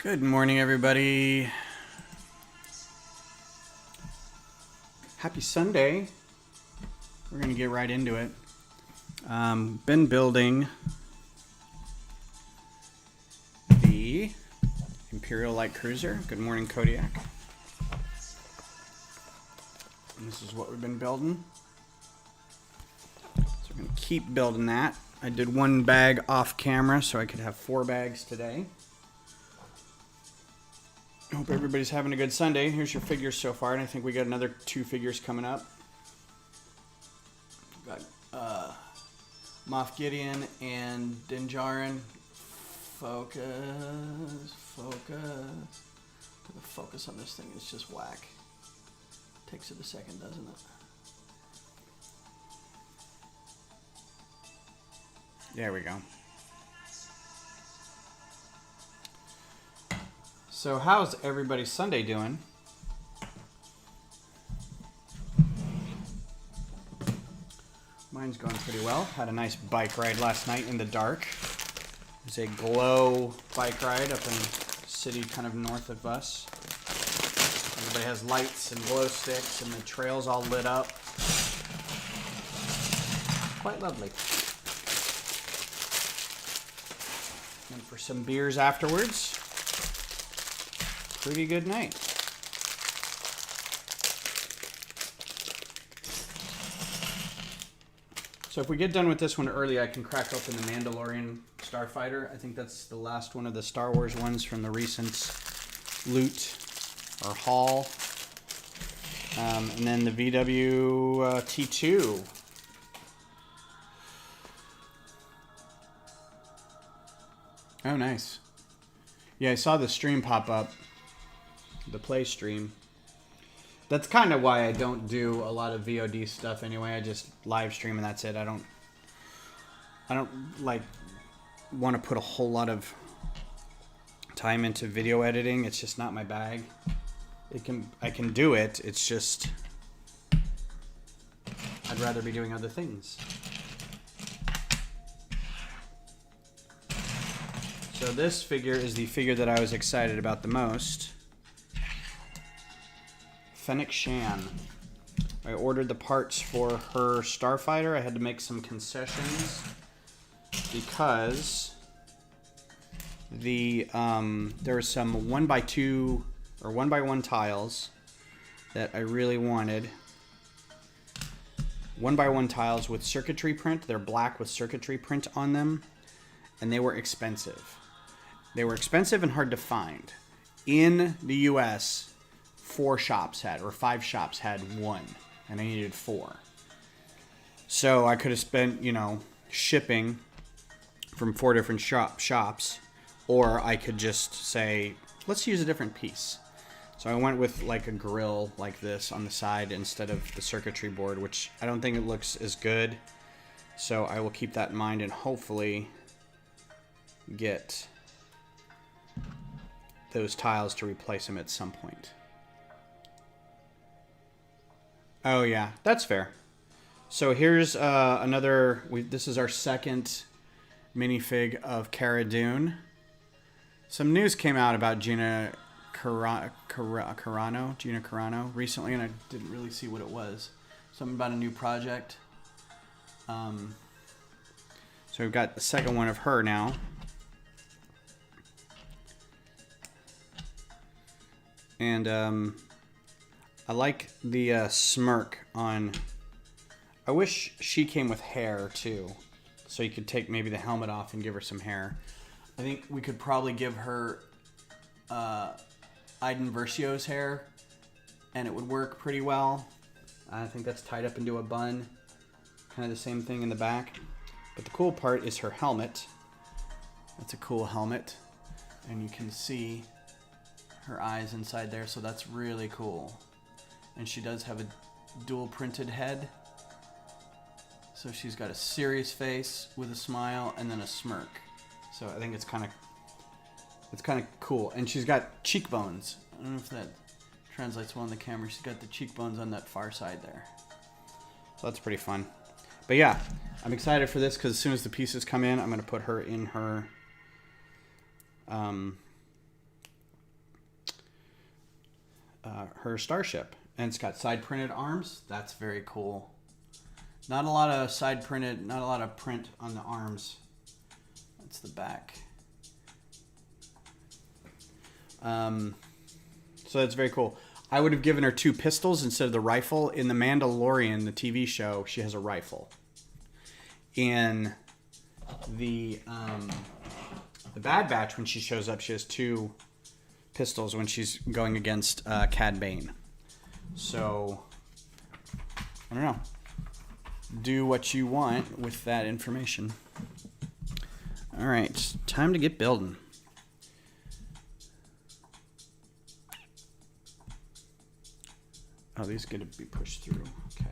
Good morning, everybody. Happy Sunday. We're going to get right into it. Been building the Imperial Light Cruiser. Good morning, Kodiak. And this is what we've been building. So we're going to keep building that. I did one bag off camera so I could have 4 bags today. Hope everybody's having a good Sunday. Here's your figures so far, and I think we got another 2 figures coming up. Got Moff Gideon and Dinjarin. Focus. The focus on this thing is just whack. Takes it a second, doesn't it? There we go. So how's everybody's Sunday doing? Mine's going pretty well. Had a nice bike ride last night in the dark. It was a glow bike ride up in the city kind of north of us. Everybody has lights and glow sticks and the trail's all lit up. Quite lovely. Went for some beers afterwards. Pretty good night. So if we get done with this one early, I can crack open the Mandalorian Starfighter. I think that's the last one of the Star Wars ones from the recent loot or haul. And then the VW T2. Oh, nice. Yeah, I saw the stream pop up. The play stream. That's kind of why I don't do a lot of VOD stuff anyway. I just live stream and that's it. I don't like want to put a whole lot of time into video editing. It's just not my bag. I can do it. It's just I'd rather be doing other things. So this figure is the figure that I was excited about the most. Fennec Shan. I ordered the parts for her Starfighter. I had to make some concessions because there were some 1x2 or 1x1 tiles that I really wanted. 1x1 tiles with circuitry print. They're black with circuitry print on them, and they were expensive. They were expensive and hard to find. In the US, 4 shops had, or 5 shops had 1, and I needed 4. So I could have spent, shipping from 4 different shops, or I could just say, let's use a different piece. So I went with like a grill like this on the side instead of the circuitry board, which I don't think it looks as good. So I will keep that in mind and hopefully get those tiles to replace them at some point. Oh yeah, that's fair. So here's another. This is our second minifig of Cara Dune. Some news came out about Gina Carano recently, and I didn't really see what it was. Something about a new project. So we've got the second one of her now. And I like the smirk on. I wish she came with hair too, so you could take maybe the helmet off and give her some hair. I think we could probably give her Iden Versio's hair, and it would work pretty well. I think that's tied up into a bun, kind of the same thing in the back. But the cool part is her helmet. That's a cool helmet, and you can see her eyes inside there, so that's really cool. And she does have a dual printed head. So she's got a serious face with a smile and then a smirk. So I think it's kind of cool. And she's got cheekbones. I don't know if that translates well on the camera. She's got the cheekbones on that far side there. So that's pretty fun. But yeah, I'm excited for this because as soon as the pieces come in, I'm going to put her in her her starship. And it's got side printed arms. That's very cool. Not a lot of side printed, not a lot of print on the arms. That's the back. So that's very cool. I would have given her 2 pistols instead of the rifle. In the Mandalorian, the TV show, she has a rifle. In the Bad Batch, when she shows up, she has 2 pistols when she's going against Cad Bane. So, I don't know. Do what you want with that information. All right, time to get building. Oh, these are going to be pushed through. Okay.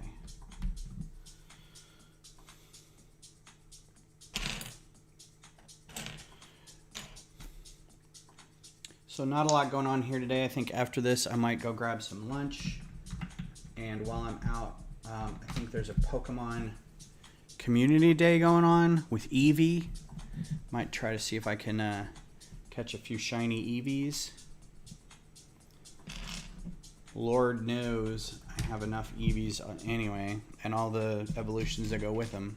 So not a lot going on here today. I think after this, I might go grab some lunch. And while I'm out, I think there's a Pokemon Community Day going on with Eevee. Might try to see if I can catch a few shiny Eevees. Lord knows I have enough Eevees anyway, and all the evolutions that go with them.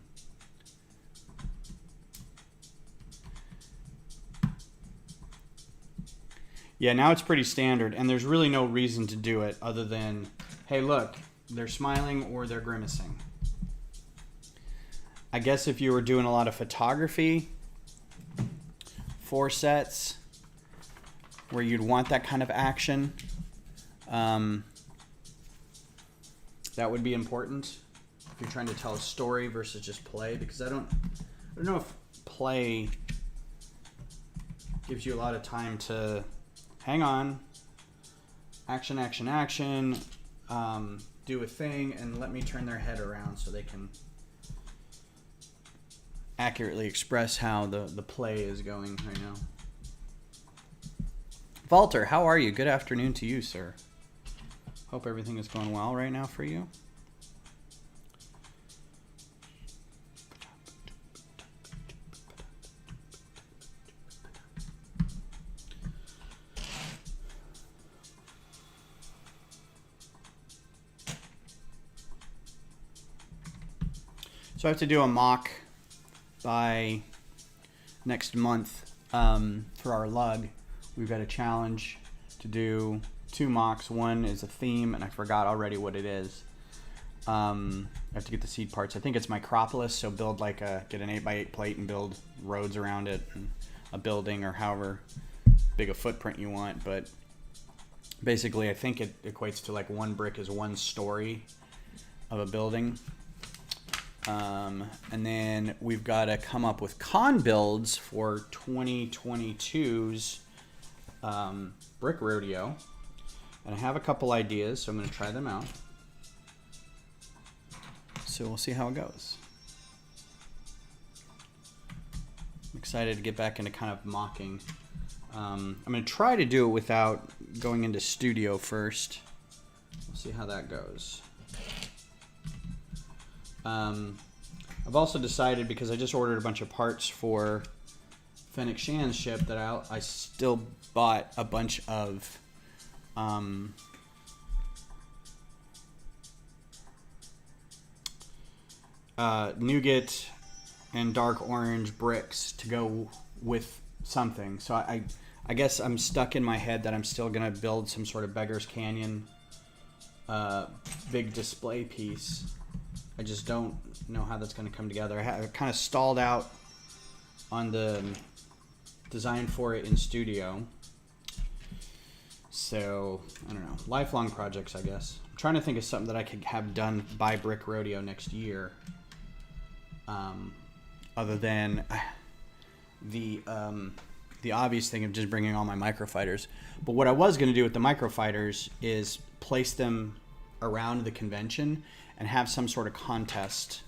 Yeah, now it's pretty standard, and there's really no reason to do it other than, hey, look, they're smiling or they're grimacing. I guess if you were doing a lot of photography, 4 sets, where you'd want that kind of action, that would be important if you're trying to tell a story versus just play, because I don't know if play gives you a lot of time to hang on, action, action, action, do a thing, and let me turn their head around so they can accurately express how the play is going right now. Walter, how are you? Good afternoon to you, sir. Hope everything is going well right now for you. So I have to do a mock by next month for our lug. We've got a challenge to do 2 mocks. One is a theme, and I forgot already what it is. I have to get the seed parts. I think it's Micropolis, so build like get an 8x8 plate and build roads around it, and a building, or however big a footprint you want. But basically, I think it equates to like 1 brick is 1 story of a building. And then we've got to come up with con builds for 2022's Brick Rodeo. And I have a couple ideas, so I'm going to try them out. So we'll see how it goes. I'm excited to get back into kind of mocking. I'm going to try to do it without going into studio first. We'll see how that goes. I've also decided, because I just ordered a bunch of parts for Fennec Shan's ship, that I still bought a bunch of nougat and dark orange bricks to go with something. So I guess I'm stuck in my head that I'm still going to build some sort of Beggar's Canyon big display piece. I just don't know how that's going to come together. I kind of stalled out on the design for it in studio. So, I don't know. Lifelong projects, I guess. I'm trying to think of something that I could have done by Brick Rodeo next year. Other than the obvious thing of just bringing all my microfighters. But what I was going to do with the microfighters is place them around the convention and have some sort of contest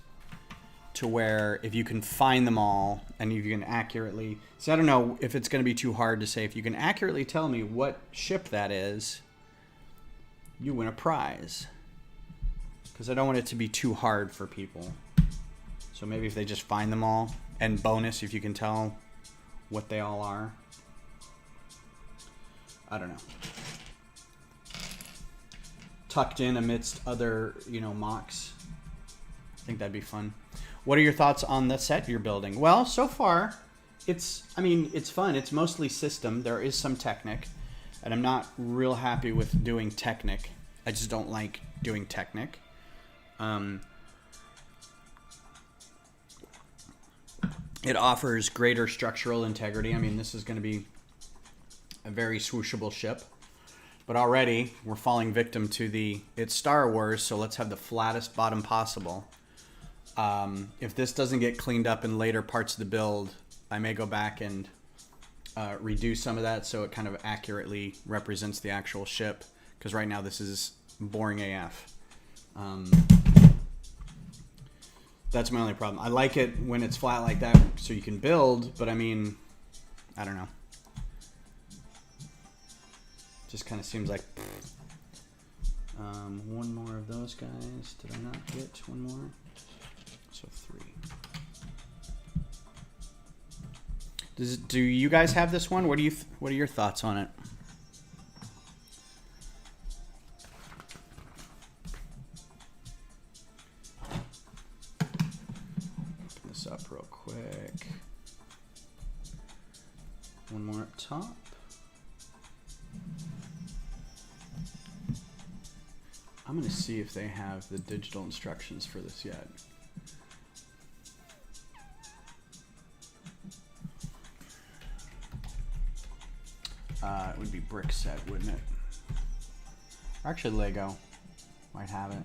to where if you can find them all and you can accurately... So I don't know if it's going to be too hard to say. If you can accurately tell me what ship that is, you win a prize. Because I don't want it to be too hard for people. So maybe if they just find them all. And bonus, if you can tell what they all are. I don't know. tucked in amidst other, you know, mocks. I think that'd be fun. What are your thoughts on the set you're building? Well, so far, it's fun. It's mostly system. There is some Technic, and I'm not real happy with doing Technic. I just don't like doing Technic. It offers greater structural integrity. I mean, this is going to be a very swooshable ship. But already, we're falling victim to it's Star Wars, so let's have the flattest bottom possible. If this doesn't get cleaned up in later parts of the build, I may go back and redo some of that so it kind of accurately represents the actual ship. Because right now this is boring AF. That's my only problem. I like it when it's flat like that so you can build, but I mean, I don't know. Just kind of seems like... one more of those guys. Did I not get one more? So 3. Do you guys have this one? What are your thoughts on it? Open this up real quick. One more up top. I'm going to see if they have the digital instructions for this yet. It would be brick set, wouldn't it? Or actually, Lego might have it.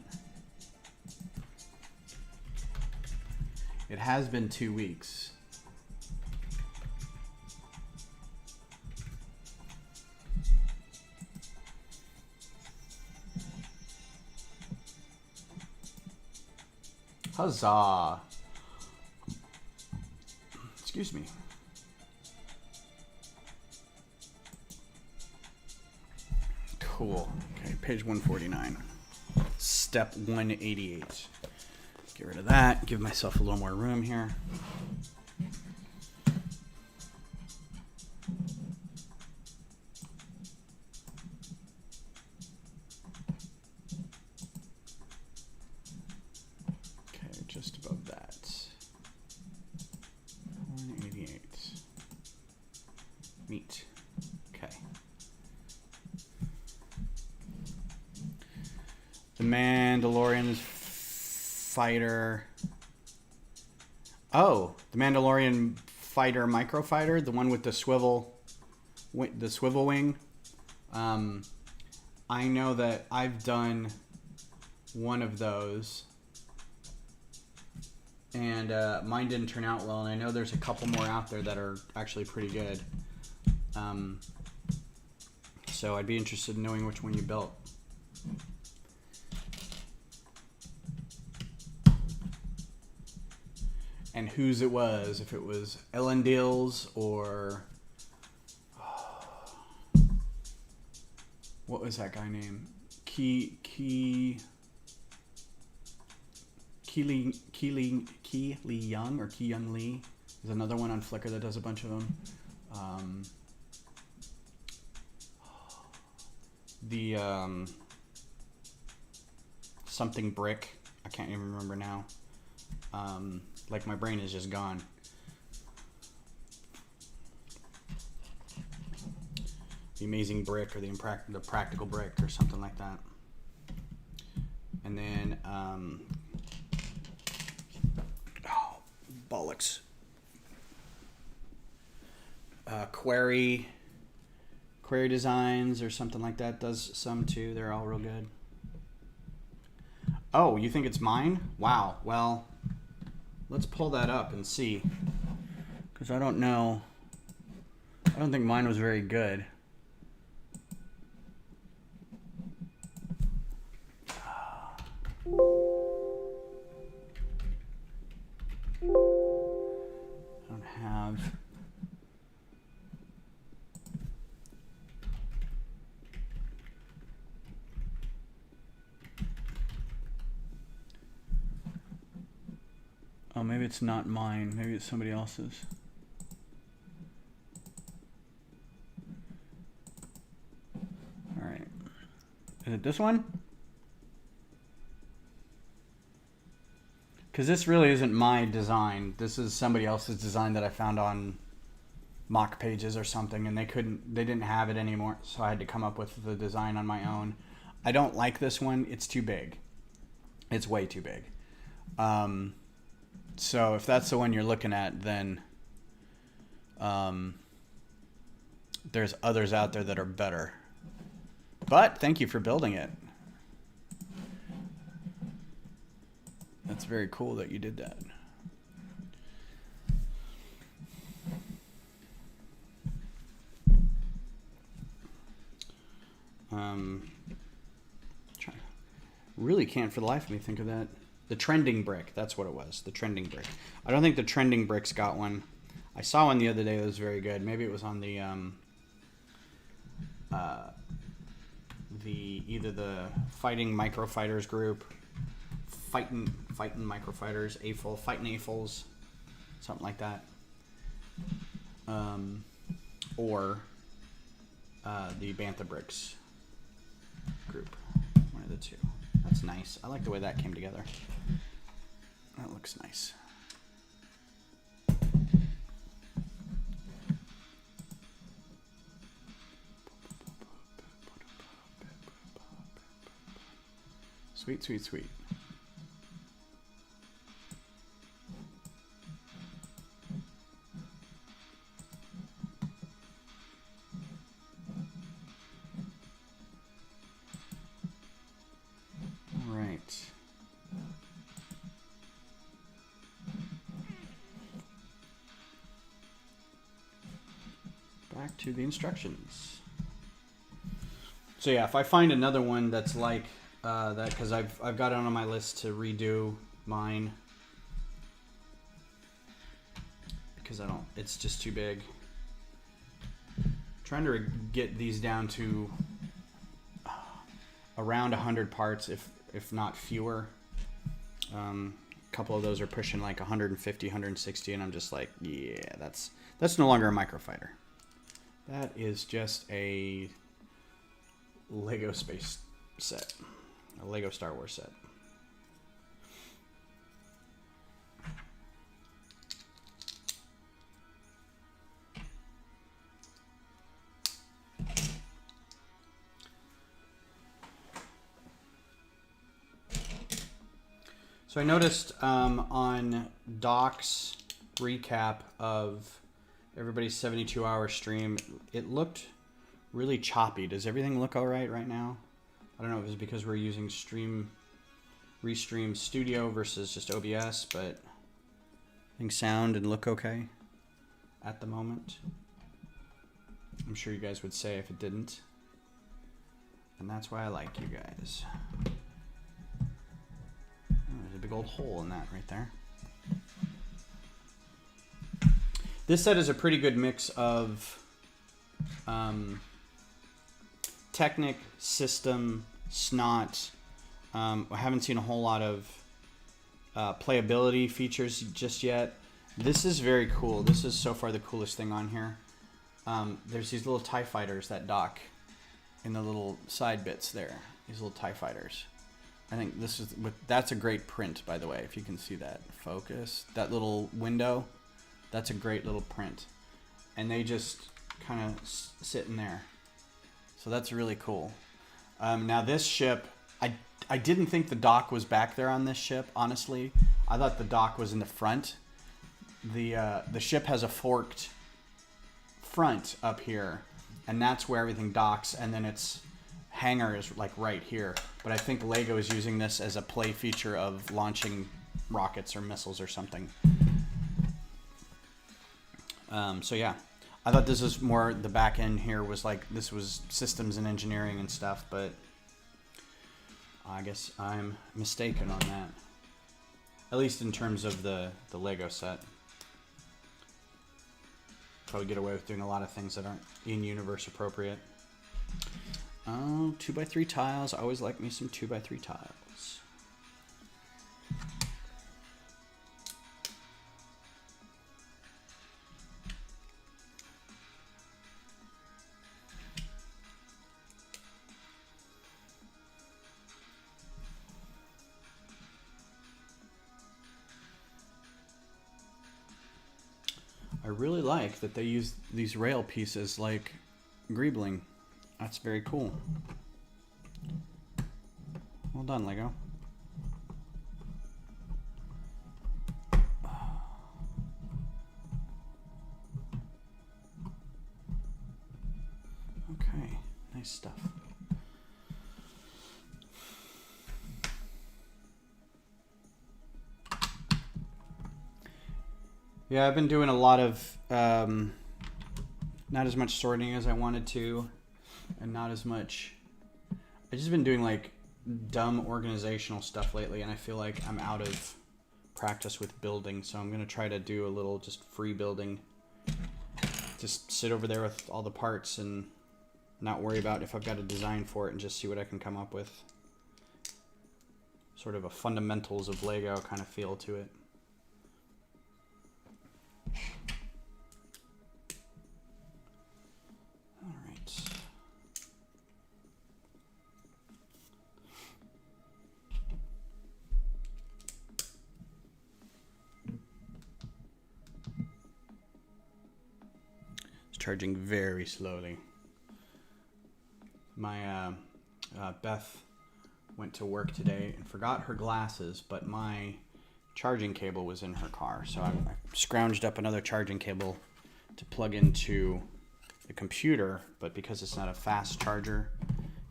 It has been 2 weeks. Huzzah! Excuse me. Cool. Okay, page 149. Step 188. Get rid of that. Give myself a little more room here. Okay, just above that. 188. Neat. Okay. The Mandalorian fighter. Oh, the Mandalorian fighter microfighter, the one with the swivel wing. I know that I've done one of those, and mine didn't turn out well. And I know there's a couple more out there that are actually pretty good. So I'd be interested in knowing which one you built. And whose it was, if it was Elendil's or what was that guy named? Keely Young or Ki Young Lee. There's another one on Flickr that does a bunch of them. Something brick. I can't even remember now. Like my brain is just gone. The Amazing Brick or the Practical Brick or something like that. And then, oh, bollocks. Query Designs or something like that does some too. They're all real good. Oh, you think it's mine? Wow. Well, let's pull that up and see. Because I don't know. I don't think mine was very good. I don't have... Oh, maybe it's not mine. Maybe it's somebody else's. All right. Is it this one? Because this really isn't my design. This is somebody else's design that I found on mock pages or something, and they didn't have it anymore, so I had to come up with the design on my own. I don't like this one. It's too big. It's way too big. So if that's the one you're looking at, then there's others out there that are better. But thank you for building it. That's very cool that you did that. Really can't for the life of me think of that. The trending brick, that's what it was. The trending brick. I don't think the trending brick's got one. I saw one the other day that was very good. Maybe it was on the either the Fighting Microfighters group, Fighting Microfighters, Fighting AFOLs, something like that, or the Bantha Bricks group. One of the two. That's nice. I like the way that came together. That looks nice. Sweet, sweet, sweet. All right. Back to the instructions. So yeah, if I find another one that's like that, because I've got it on my list to redo mine, because it's just too big. Trying to get these down to around 100 parts, if not fewer. A couple of those are pushing like 150, 160, and I'm just like, yeah, that's no longer a microfighter. That is just a Lego space set. A Lego Star Wars set. So I noticed on Doc's recap of everybody's 72-hour stream, it looked really choppy. Does everything look all right now? I don't know if it's because we're using Restream Studio versus just OBS, but I think sound and look okay at the moment. I'm sure you guys would say if it didn't. And that's why I like you guys. Oh, there's a big old hole in that right there. This set is a pretty good mix of Technic, system, snot. I haven't seen a whole lot of playability features just yet. This is very cool. This is so far the coolest thing on here. There's these little TIE fighters that dock in the little side bits there. These little TIE fighters. I think that's a great print, by the way, if you can see that. Focus. That little window, that's a great little print. And they just kind of sit in there. So that's really cool. Now this ship, I didn't think the dock was back there on this ship, honestly. I thought the dock was in the front. The ship has a forked front up here, and that's where everything docks, and then its hangar is like right here. But I think Lego is using this as a play feature of launching rockets or missiles or something. So yeah. I thought this was more, the back end here was like, this was systems and engineering and stuff, but I guess I'm mistaken on that. At least in terms of the Lego set. Probably get away with doing a lot of things that aren't in-universe appropriate. Oh, 2x3 tiles. I always like me some 2x3 tiles. I really like that they use these rail pieces like greebling. That's very cool. Well done, Lego. Okay, nice stuff. Yeah, I've been doing a lot of not as much sorting as I wanted to, and not as much. I've just been doing like dumb organizational stuff lately, and I feel like I'm out of practice with building, so I'm gonna try to do a little just free building. Just sit over there with all the parts and not worry about if I've got a design for it, and just see what I can come up with. Sort of a fundamentals of Lego kind of feel to it. All right. It's charging very slowly. My Beth went to work today and forgot her glasses, but my charging cable was in her car, so I scrounged up another charging cable to plug into the computer, but because it's not a fast charger,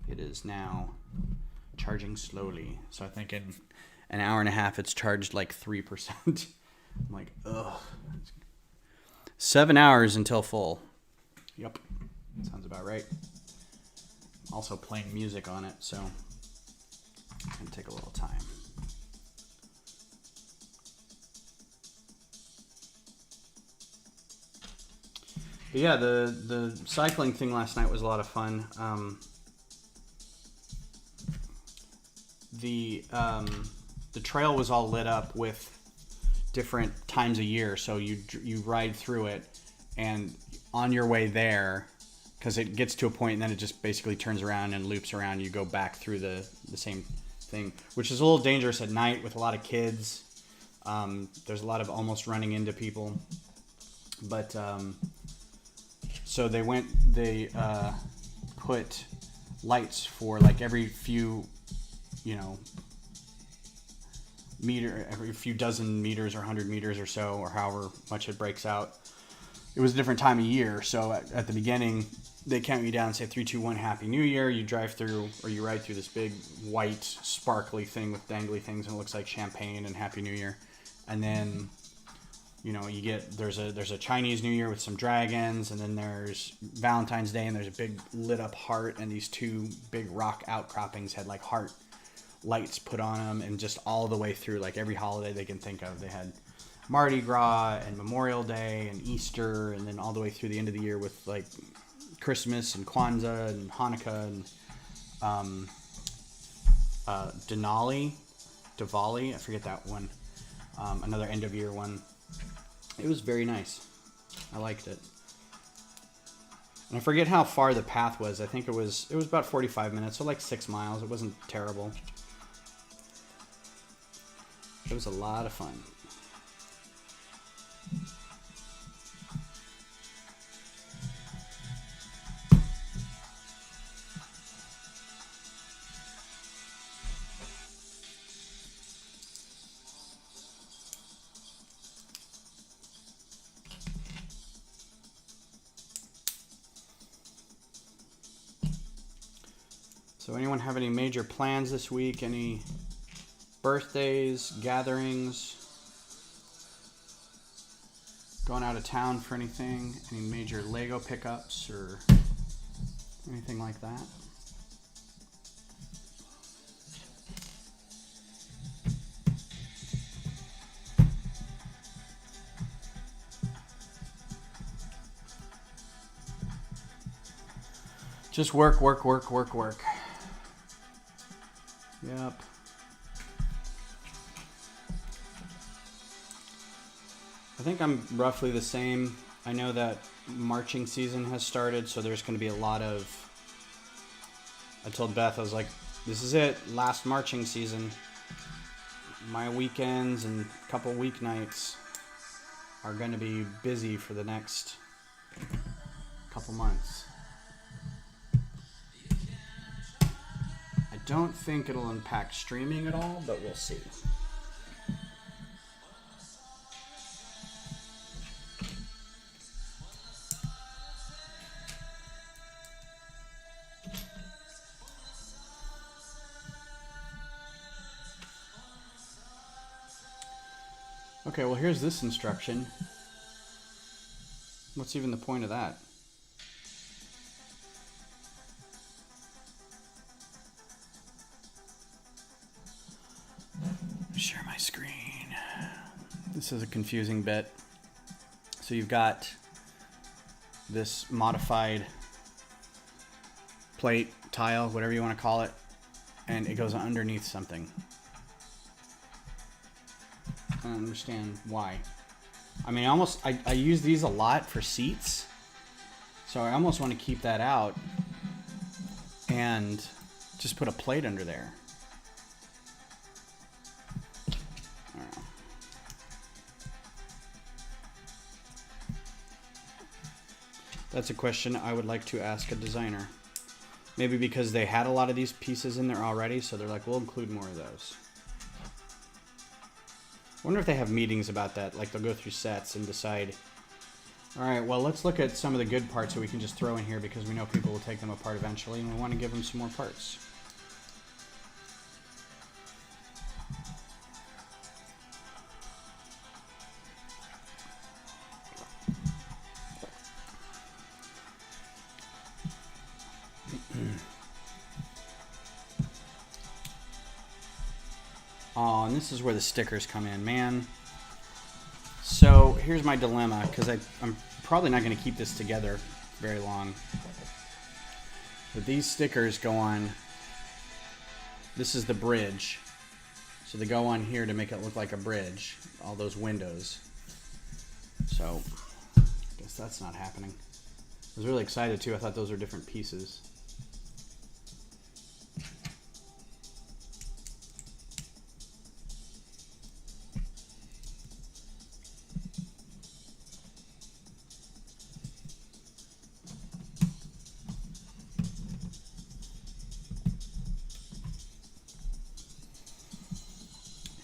it is now charging slowly. So I think in an hour and a half it's charged like 3%. I'm like, ugh. 7 hours until full. Yep, sounds about right. Also playing music on it, so it's gonna take a little time. But yeah, the cycling thing last night was a lot of fun. The trail was all lit up with different times a year, so you ride through it, and on your way there, because it gets to a point and then it just basically turns around and loops around, you go back through the same thing, which is a little dangerous at night with a lot of kids. There's a lot of almost running into people, but so they put lights for like every few, every few dozen meters or 100 meters or so, or however much it breaks out. It was a different time of year, so at the beginning they count you down and say 3, 2, 1, Happy New Year. You drive through, or you ride through this big white sparkly thing with dangly things, and it looks like champagne and Happy New Year. And then you get there's a Chinese New Year with some dragons, and then there's Valentine's Day, and there's a big lit up heart, and these two big rock outcroppings had like heart lights put on them, and just all the way through, like every holiday they can think of. They had Mardi Gras and Memorial Day and Easter, and then all the way through the end of the year with like Christmas and Kwanzaa and Hanukkah and Diwali, I forget that one. Another end of year one. It was very nice. I liked it. And I forget how far the path was. I think it was about 45 minutes, so like 6 miles. It wasn't terrible. It was a lot of fun. So anyone have any major plans this week? Any birthdays, gatherings? Going out of town for anything? Any major Lego pickups or anything like that? Just work, work, work, work, work. Yep. I think I'm roughly the same. I know that marching season has started, so there's going to be a lot of... I told Beth, I was like, this is it, last marching season. My weekends and a couple weeknights. are going to be busy for the next couple months. I don't think it'll impact streaming at all, but we'll see. Okay, well here's this instruction. What's even the point of that? Share my screen. This is a confusing bit. So you've got this modified plate, tile, whatever you want to call it, and it goes underneath something. I don't understand why. I mean, I use these a lot for seats, so I almost want to keep that out and just put a plate under there. I don't know. That's a question I would like to ask a designer. Maybe because they had a lot of these pieces in there already, so they're like, we'll include more of those. I wonder if they have meetings about that, like they'll go through sets and decide, all right, well, let's look at some of the good parts that we can just throw in here because we know people will take them apart eventually and we want to give them some more parts. Oh, and this is where the stickers come in, man. So here's my dilemma, because I'm probably not going to keep this together very long. But these stickers go on, this is the bridge. So they go on here to make it look like a bridge, all those windows. So I guess that's not happening. I was really excited too, I thought those were different pieces.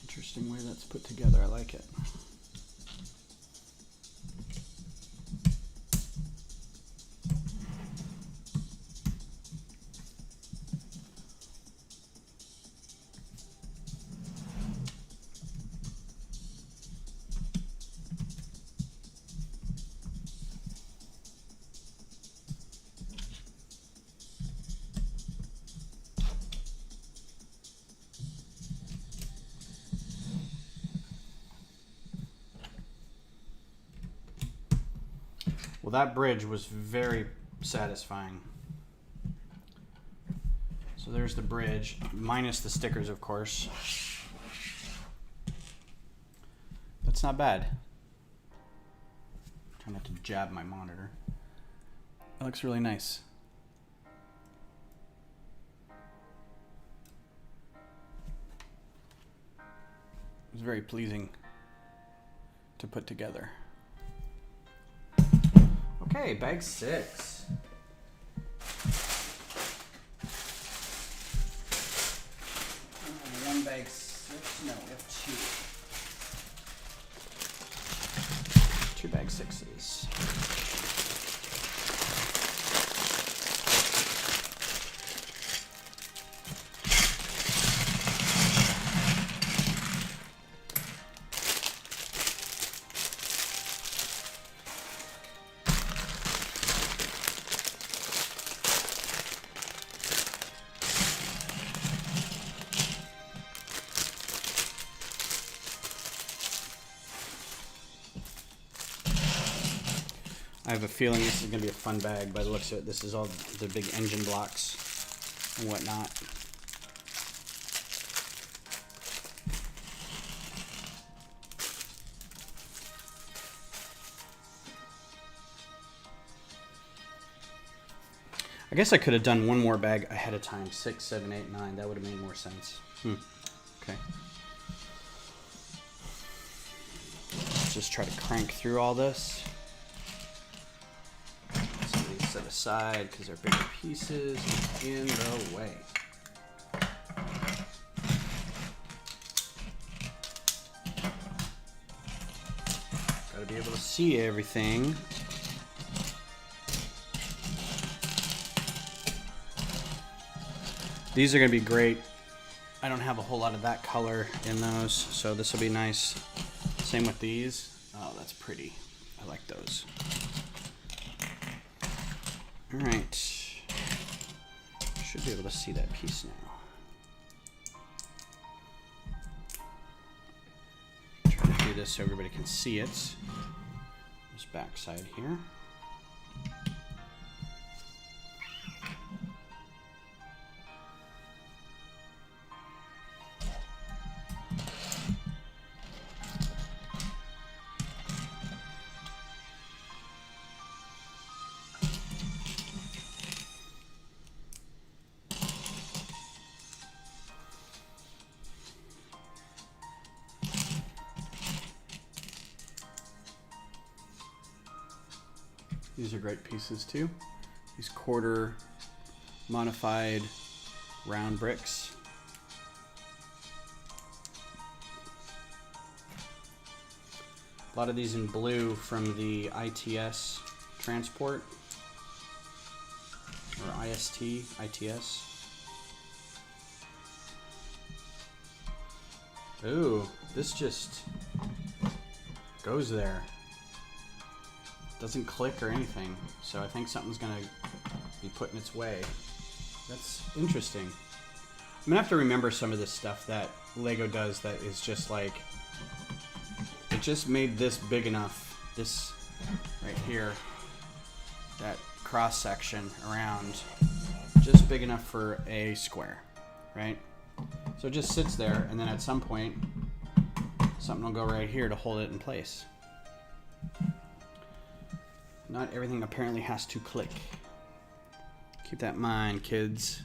Interesting way that's put together. I like it. Well, that bridge was very satisfying. So there's the bridge, minus the stickers, of course. That's not bad. Try not to jab my monitor. That looks really nice. It was very pleasing to put together. Okay, bag 6. One bag 6. No, we have 2. 2 bag 6s. I have a feeling this is going to be a fun bag by the looks of it. This is all the big engine blocks and whatnot. I guess I could have done one more bag ahead of time. 6, 7, 8, 9. That would have made more sense. Okay. just try to crank through all this. Some of these set aside because they're bigger pieces in the way. Gotta be able to see everything. These are gonna be great. I don't have a whole lot of that color in those, so this will be nice. Same with these. Oh, that's pretty. I like those. All right. Should be able to see that piece now. Try to do this so everybody can see it. This back side here. These are great pieces too. These quarter modified round bricks. A lot of these in blue from the ITS transport, or ITS. Ooh, this just goes there. Doesn't click or anything, so I think something's gonna be put in its way. That's interesting. I'm gonna have to remember some of this stuff that Lego does that is just like, it just made this big enough, this right here, that cross section around, just big enough for a square, right? So it just sits there, and then at some point, something will go right here to hold it in place. Not everything apparently has to click. Keep that in mind, kids.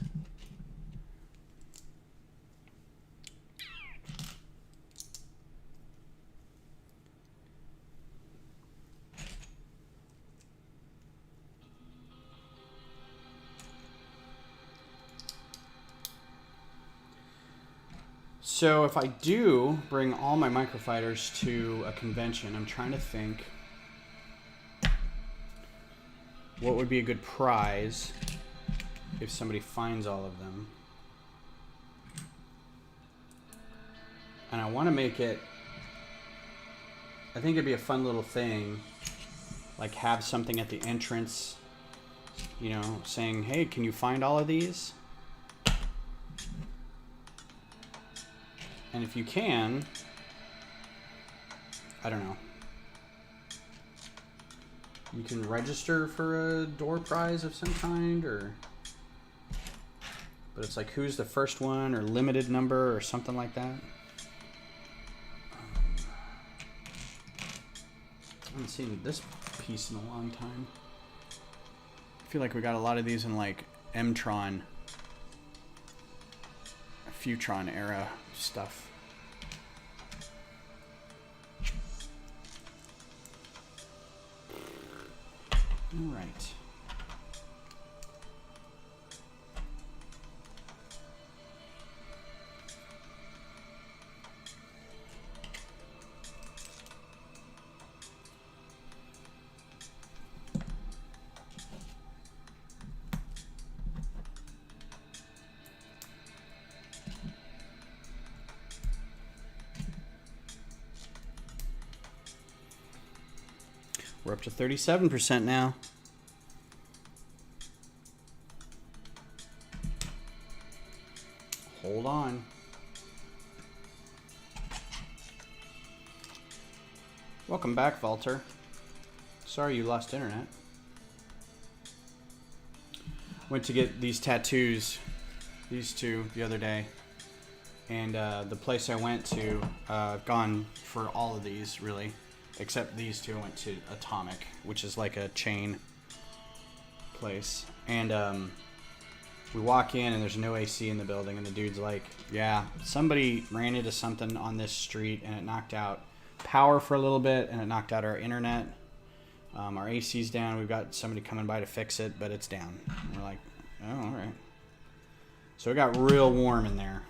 So if I do bring all my microfighters to a convention, I'm trying to think what would be a good prize if somebody finds all of them. And I want to make it, I think it'd be a fun little thing, like have something at the entrance, you know, saying, hey, can you find all of these? And if you can, I don't know, you can register for a door prize of some kind, or, but it's like who's the first one, or limited number, or something like that. I haven't seen this piece in a long time. I feel like we got a lot of these in like M-Tron, Futron era stuff. All right. We're up to 37% now. Hold on. Welcome back, Walter. Sorry you lost internet. Went to get these tattoos, these two, the other day. And the place I went to, gone for all of these, really. Except these two, I went to Atomic, which is like a chain place. And we walk in and there's no AC in the building, and the dude's like, yeah, somebody ran into something on this street and it knocked out power for a little bit, and it knocked out our internet. Our AC's down. We've got somebody coming by to fix it, but it's down. And we're like, oh, all right. So it got real warm in there.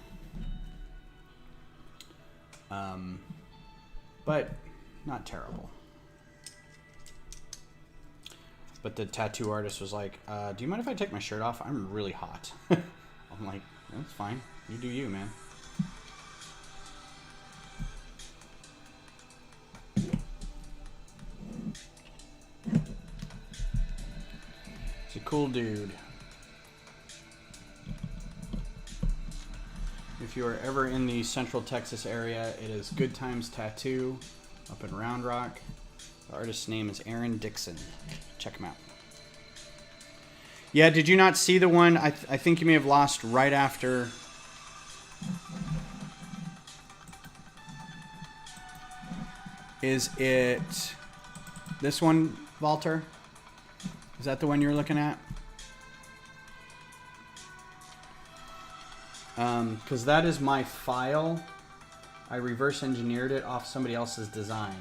But not terrible. But the tattoo artist was like, do you mind if I take my shirt off? I'm really hot. I'm like, that's fine. You do you, man. He's a cool dude. If you are ever in the Central Texas area, it is Good Times Tattoo up in Round Rock. The artist's name is Aaron Dixon. Check him out. Yeah, did you not see the one? I think you may have lost right after. Is it this one, Walter? Is that the one you're looking at? Because that is my file. I reverse engineered it off somebody else's design.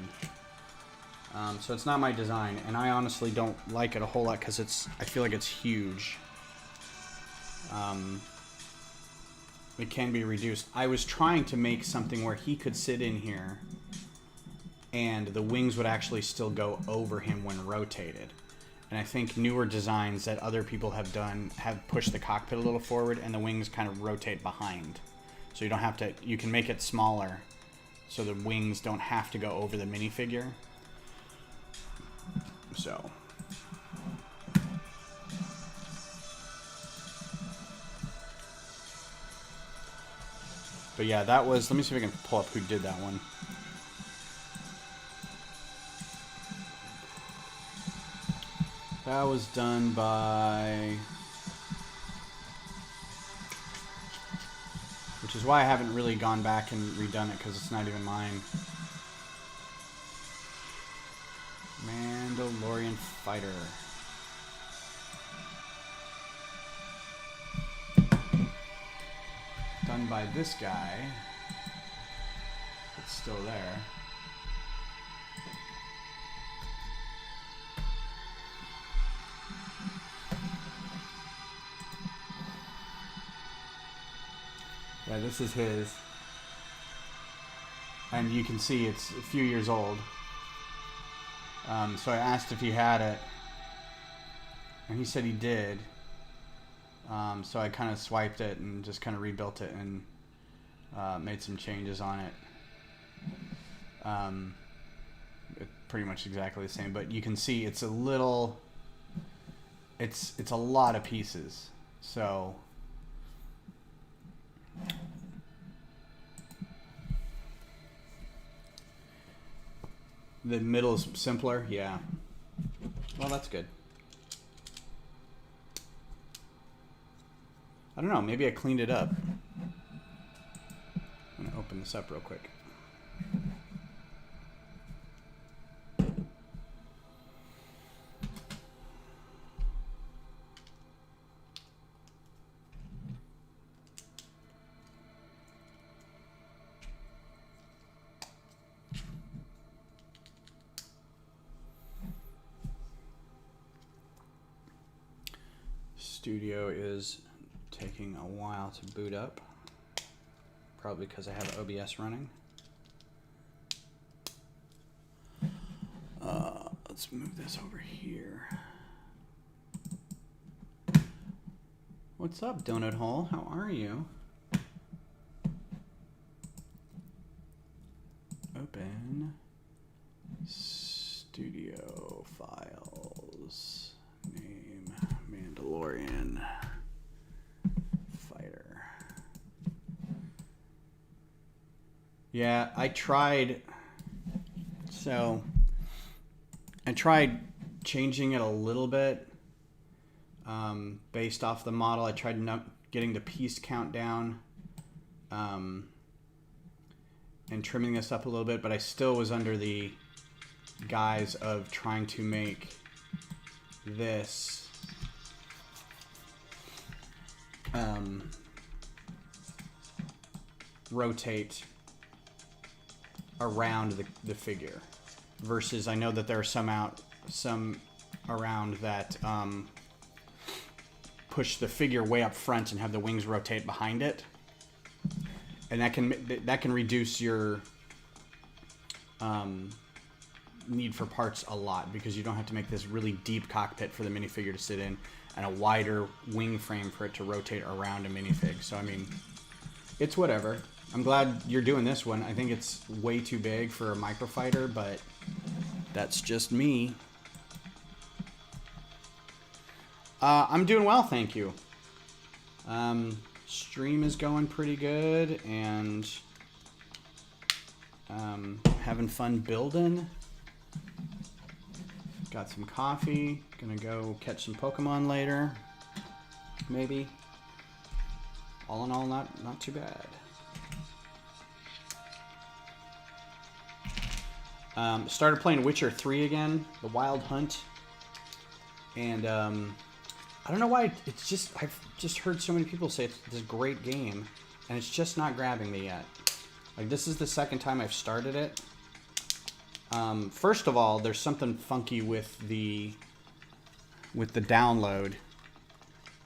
So it's not my design, and I honestly don't like it a whole lot because I feel like it's huge. It can be reduced. I was trying to make something where he could sit in here and the wings would actually still go over him when rotated. And I think newer designs that other people have done have pushed the cockpit a little forward and the wings kind of rotate behind. So you don't have to, you can make it smaller so the wings don't have to go over the minifigure. So. But yeah, that was, let me see if I can pull up who did that one. That was done by, which is why I haven't really gone back and redone it because it's not even mine. Mandalorian Fighter. Done by this guy. It's still there. Yeah, this is his. And you can see it's a few years old. So I asked if he had it. And he said he did. So I kind of swiped it and just kind of rebuilt it and made some changes on it. It's pretty much exactly the same. But you can see it's a little... It's a lot of pieces. So... The middle is simpler, yeah. Well, that's good. I don't know, maybe I cleaned it up. I'm gonna open this up real quick. Studio is taking a while to boot up, probably because I have OBS running. Let's move this over here. What's up, Donut Hole? How are you? Open studio files. Name Mandalorian Fighter. Yeah, I tried. So I tried changing it a little bit based off the model. I tried getting the piece count down and trimming this up a little bit, but I still was under the guise of trying to make this rotate around the figure. Versus I know that there are some around that push the figure way up front and have the wings rotate behind it. And that can reduce your need for parts a lot, because you don't have to make this really deep cockpit for the minifigure to sit in and a wider wing frame for it to rotate around a minifig. So I mean, it's whatever. I'm glad you're doing this one. I think it's way too big for a microfighter, but that's just me. I'm doing well, thank you. Stream is going pretty good, and having fun building. Got some coffee. Gonna go catch some Pokemon later, maybe. All in all, not too bad. Started playing Witcher 3 again, The Wild Hunt, and I don't know why. It's just, I've just heard so many people say it's this great game, and it's just not grabbing me yet. Like, this is the second time I've started it. First of all, there's something funky with the download,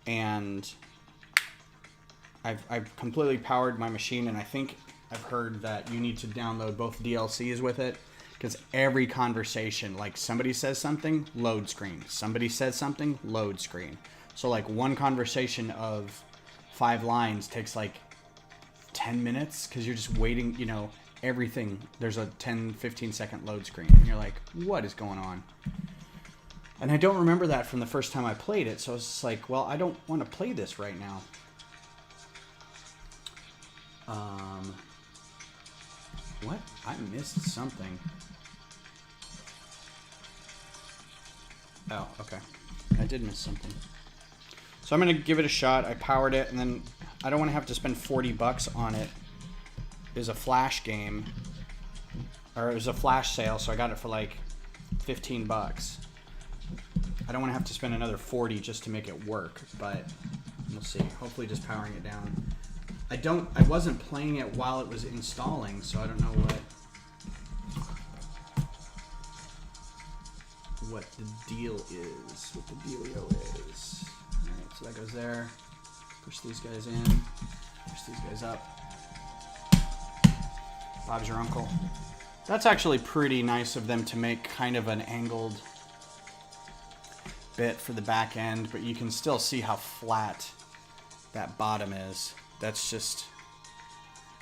and I've completely powered my machine, and I think I've heard that you need to download both DLCs with it, because every conversation, like somebody says something, load screen. Somebody says something, load screen. So like one conversation of 5 lines takes like 10 minutes because you're just waiting, you know, everything. There's a 10-15 second load screen, and you're like, what is going on? And I don't remember that from the first time I played it, so I was just like, well, I don't want to play this right now. What? I missed something. Oh, okay. I did miss something. So I'm going to give it a shot. I powered it, and then I don't want to have to spend $40 on it. It was a Flash game. Or it was a Flash sale, so I got it for like $15. I don't want to have to spend another $40 just to make it work, but we'll see. Hopefully just powering it down. I wasn't playing it while it was installing, so I don't know what the deal is, what the dealio is. Alright, so that goes there. Push these guys in. Push these guys up. Bob's your uncle. That's actually pretty nice of them to make kind of an angled bit for the back end, but you can still see how flat that bottom is. That's just...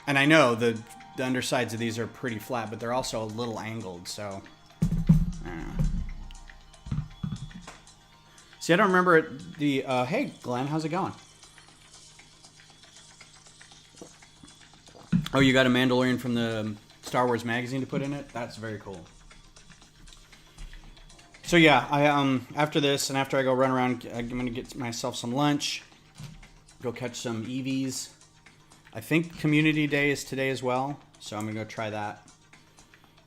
And I know the undersides of these are pretty flat, but they're also a little angled, so... I don't know. See, I don't remember it, the... hey, Glenn, how's it going? Oh, you got a Mandalorian from the Star Wars magazine to put in it? That's very cool. So yeah, I after this, and after I go run around, I'm going to get myself some lunch. Go catch some EVs. I think Community Day is today as well, so I'm going to go try that.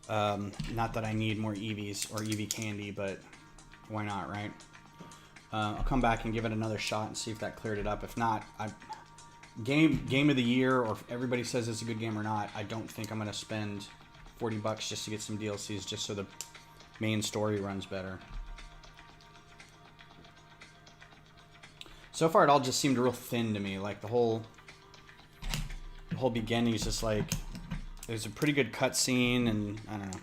Not that I need more EVs or EV candy, but why not, right? I'll come back and give it another shot and see if that cleared it up. If not, game of the year, or if everybody says it's a good game or not, I don't think I'm going to spend $40 just to get some DLCs just so the main story runs better. So far, it all just seemed real thin to me. Like the whole beginning is just like, there's a pretty good cutscene, and I don't know.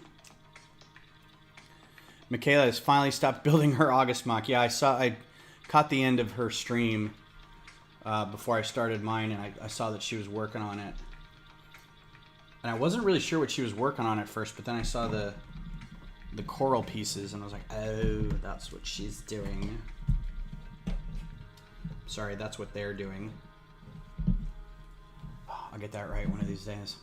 Michaela has finally stopped building her August mock. Yeah, I caught the end of her stream before I started mine, and I saw that she was working on it. And I wasn't really sure what she was working on at first, but then I saw the coral pieces, and I was like, oh, that's what she's doing. Sorry, that's what they're doing. Oh, I'll get that right one of these days.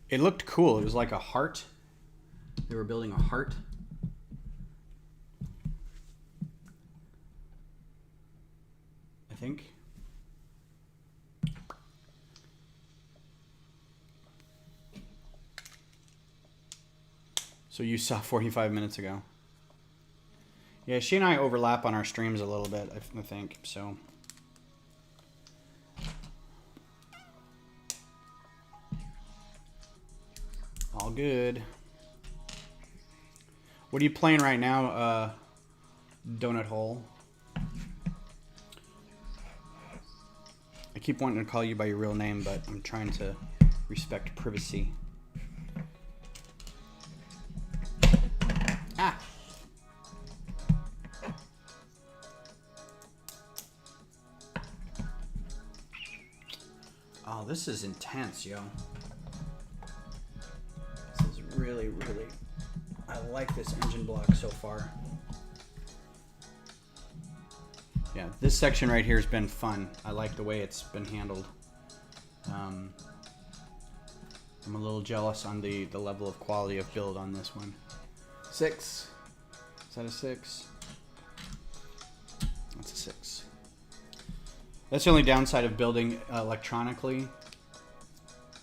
It looked cool. It was like a heart. They were building a heart. I think. So you saw 45 minutes ago. Yeah, she and I overlap on our streams a little bit, I think, so. All good. What are you playing right now, Donut Hole? I keep wanting to call you by your real name, but I'm trying to respect privacy. Ah! Oh, this is intense, yo. This is really, really... I like this engine block so far. Yeah, this section right here has been fun. I like the way it's been handled. I'm a little jealous on the level of quality of build on this one. 6. Is that a 6? That's a 6. That's the only downside of building electronically,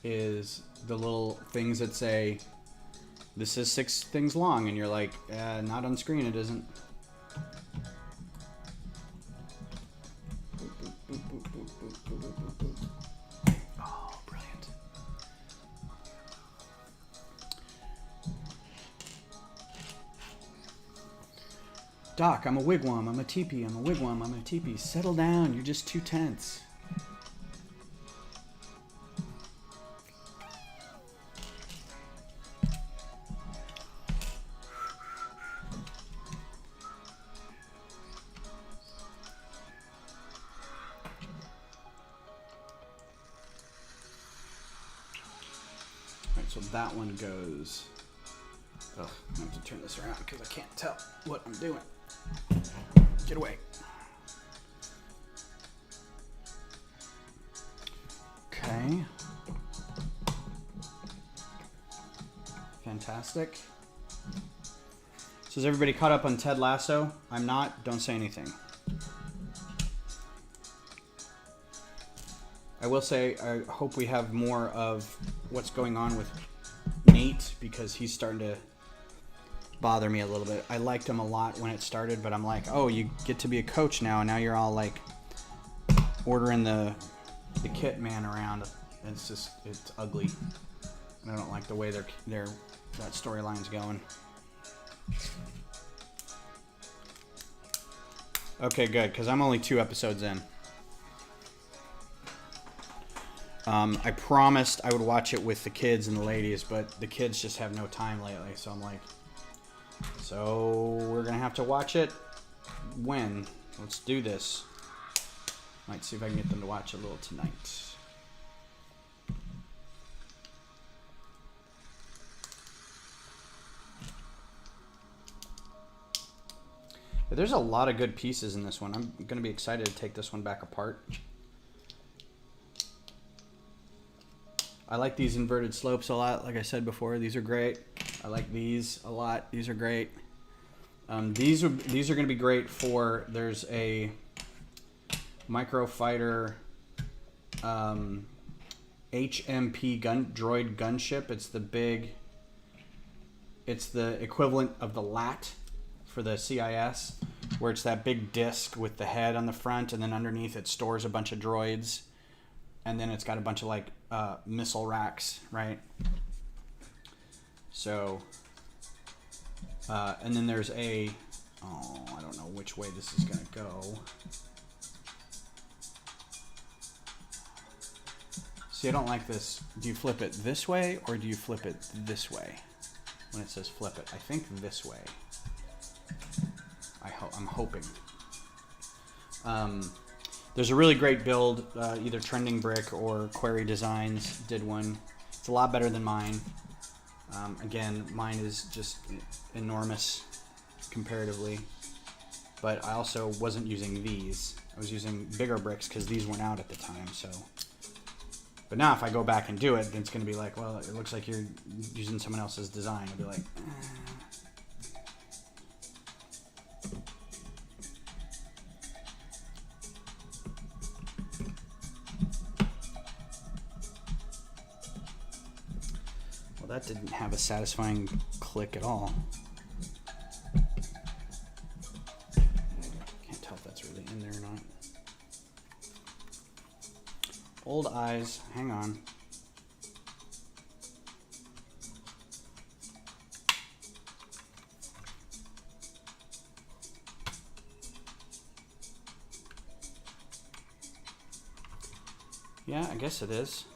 is the little things that say, this is 6 things long, and you're like, not on screen, it isn't. Oh, brilliant. Doc, I'm a wigwam, I'm a teepee, I'm a wigwam, I'm a teepee. Settle down, you're just too tense. Alright, so that one goes... Ugh, I have to turn this around because I can't tell what I'm doing. Get away. Okay. Fantastic. So is everybody caught up on Ted Lasso? I'm not. Don't say anything. I will say I hope we have more of what's going on with Nate, because he's starting to bother me a little bit. I liked him a lot when it started, but I'm like, oh, you get to be a coach now, and now you're all like ordering the kit man around. It's just, it's ugly, and I don't like the way that storyline's going. Okay, good, because I'm only 2 episodes in. I promised I would watch it with the kids and the ladies, but the kids just have no time lately, so I'm like, so we're gonna have to watch it when? Let's do this. Might see if I can get them to watch a little tonight. There's a lot of good pieces in this one. I'm gonna be excited to take this one back apart. I like these inverted slopes a lot. Like I said before, these are great. I like these a lot. These are great. These are going to be great for, there's a Microfighter HMP droid gunship. It's the equivalent of the LAT for the CIS, where it's that big disc with the head on the front, and then underneath it stores a bunch of droids, and then it's got a bunch of like missile racks, right? So, and then there's I don't know which way this is going to go. See, I don't like this. Do you flip it this way, or do you flip it this way when it says flip it? I think this way. I'm hoping. There's a really great build, either Trending Brick or Query Designs did one. It's a lot better than mine. Again, mine is just enormous comparatively, but I also wasn't using these. I was using bigger bricks because these weren't out at the time. So, but now if I go back and do it, then it's going to be like, well, it looks like you're using someone else's design. I'll be like, that didn't have a satisfying click at all. old eyes. Hang on. Yeah, I guess it is.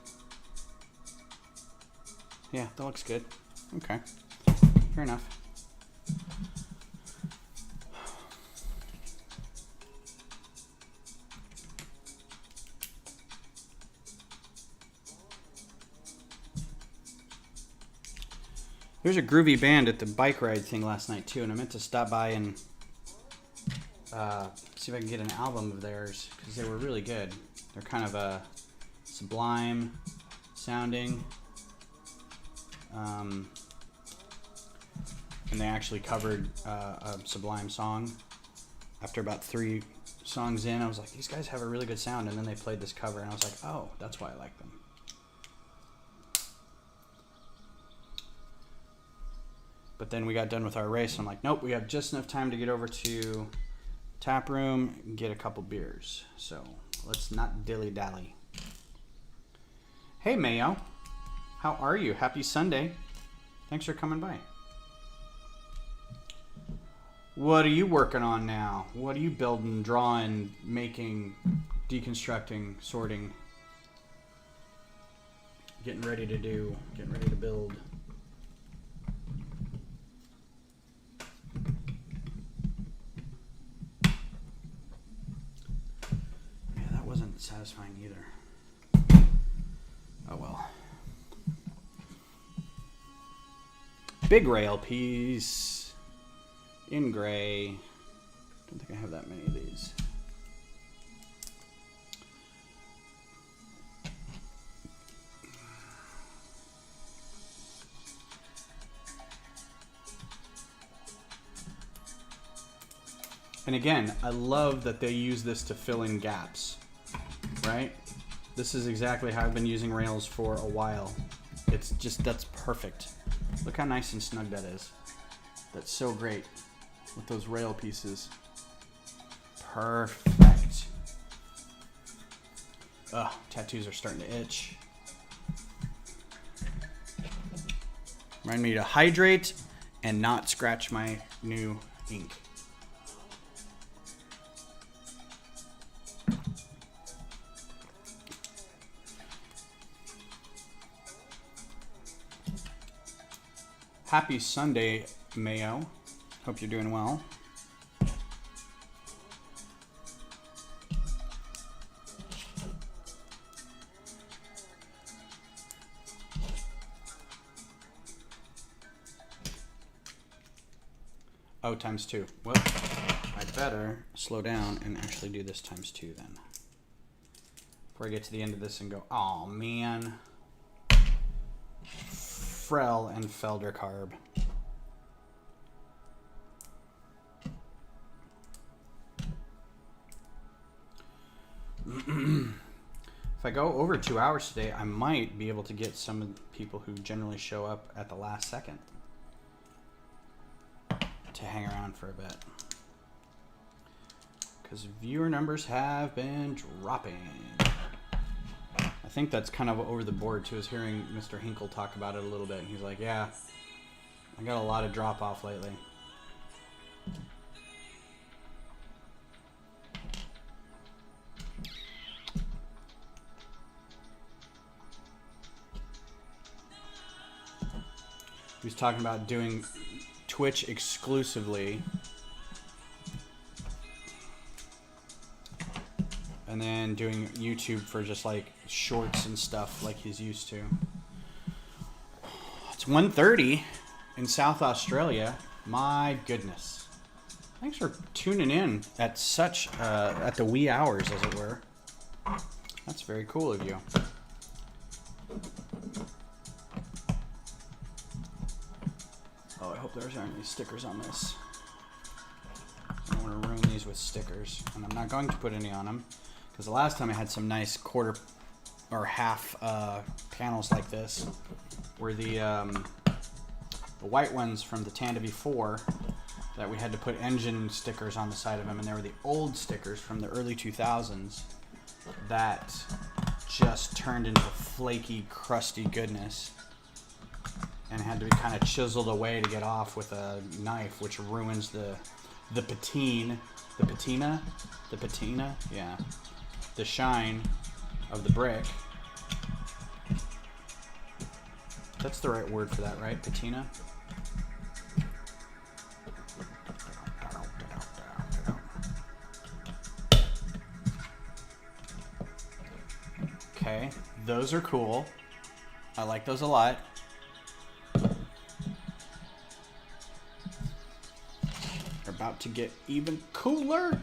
Yeah, that looks good. Okay. Fair enough. There's a groovy band at the bike ride thing last night too, and I meant to stop by and see if I can get an album of theirs because they were really good. They're kind of a sublime sounding, and they actually covered a Sublime song. After about 3 songs in, I was like, these guys have a really good sound, and then they played this cover, and I was like, oh, that's why I like them. But then we got done with our race. I'm like, nope, we have just enough time to get over to tap room and get a couple beers. So let's not dilly-dally. Hey, Mayo. How are you? Happy Sunday. Thanks for coming by. What are you working on now? What are you building, drawing, making, deconstructing, sorting? Getting ready to do, getting ready to build. Wasn't satisfying either. Oh well. Big rail piece in gray. Don't think I have that many of these. And again, I love that they use this to fill in gaps. Right? This is exactly how I've been using rails for a while. It's just, that's perfect. Look how nice and snug that is. That's so great with those rail pieces. Perfect. Ugh, tattoos are starting to itch. Remind me to hydrate and not scratch my new ink. Happy Sunday, Mayo. Hope you're doing well. Oh, ×2. Well, I better slow down and actually do this ×2 then. Before I get to the end of this and go, oh man. Frel and Felder carb. If I go over 2 hours today, I might be able to get some of the people who generally show up at the last second to hang around for a bit. Because viewer numbers have been dropping. I think that's kind of over the board too. I was hearing Mr. Hinkle talk about it a little bit, and he's like, yeah, I got a lot of drop off lately. He was talking about doing Twitch exclusively. And then doing YouTube for just like shorts and stuff like he's used to. It's 1:30 in South Australia. My goodness. Thanks for tuning in at such, at the wee hours as it were. That's very cool of you. Oh, I hope there aren't any stickers on this. I don't want to ruin these with stickers. And I'm not going to put any on them. Because the last time I had some nice quarter or half panels like this were the white ones from the Tanda V4 that we had to put engine stickers on the side of them, and they were the old stickers from the early 2000s that just turned into flaky, crusty goodness. And had to be kind of chiseled away to get off with a knife, which ruins the patina, yeah, the shine of the brick. That's the right word for that, right? Patina? Okay, those are cool. I like those a lot. They're about to get even cooler.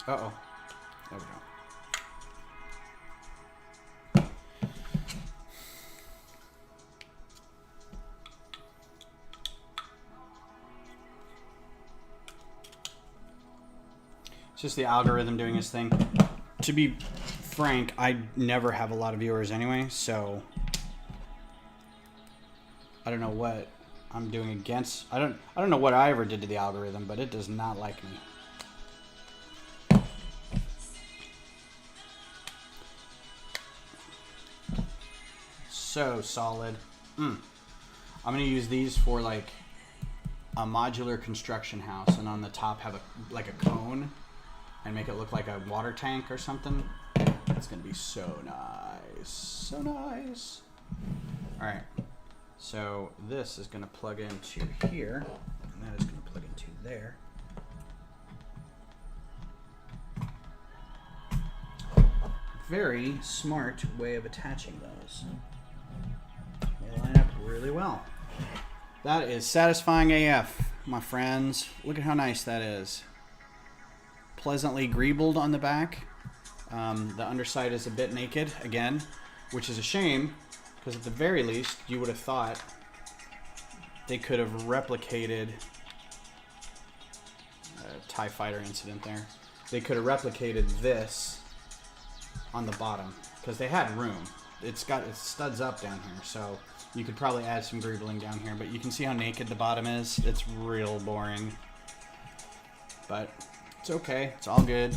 Uh-oh. There we go. It's just the algorithm doing its thing. To be frank, I never have a lot of viewers anyway, so I don't know what I'm doing against. I don't know what I ever did to the algorithm, but it does not like me. So solid. I'm gonna use these for like a modular construction house, and on the top have like a cone and make it look like a water tank or something. It's gonna be so nice. So nice. All right. So this is gonna plug into here, and that is gonna plug into there. Very smart way of attaching those. They line up really well. That is satisfying AF, my friends. Look at how nice that is. Pleasantly greebled on the back. The underside is a bit naked again, which is a shame, because at the very least you would have thought they could have replicated a TIE fighter incident there. They could have replicated this on the bottom, because they had room. It studs up down here, so you could probably add some greebling down here, but you can see how naked the bottom is. It's real boring, but it's okay. It's all good.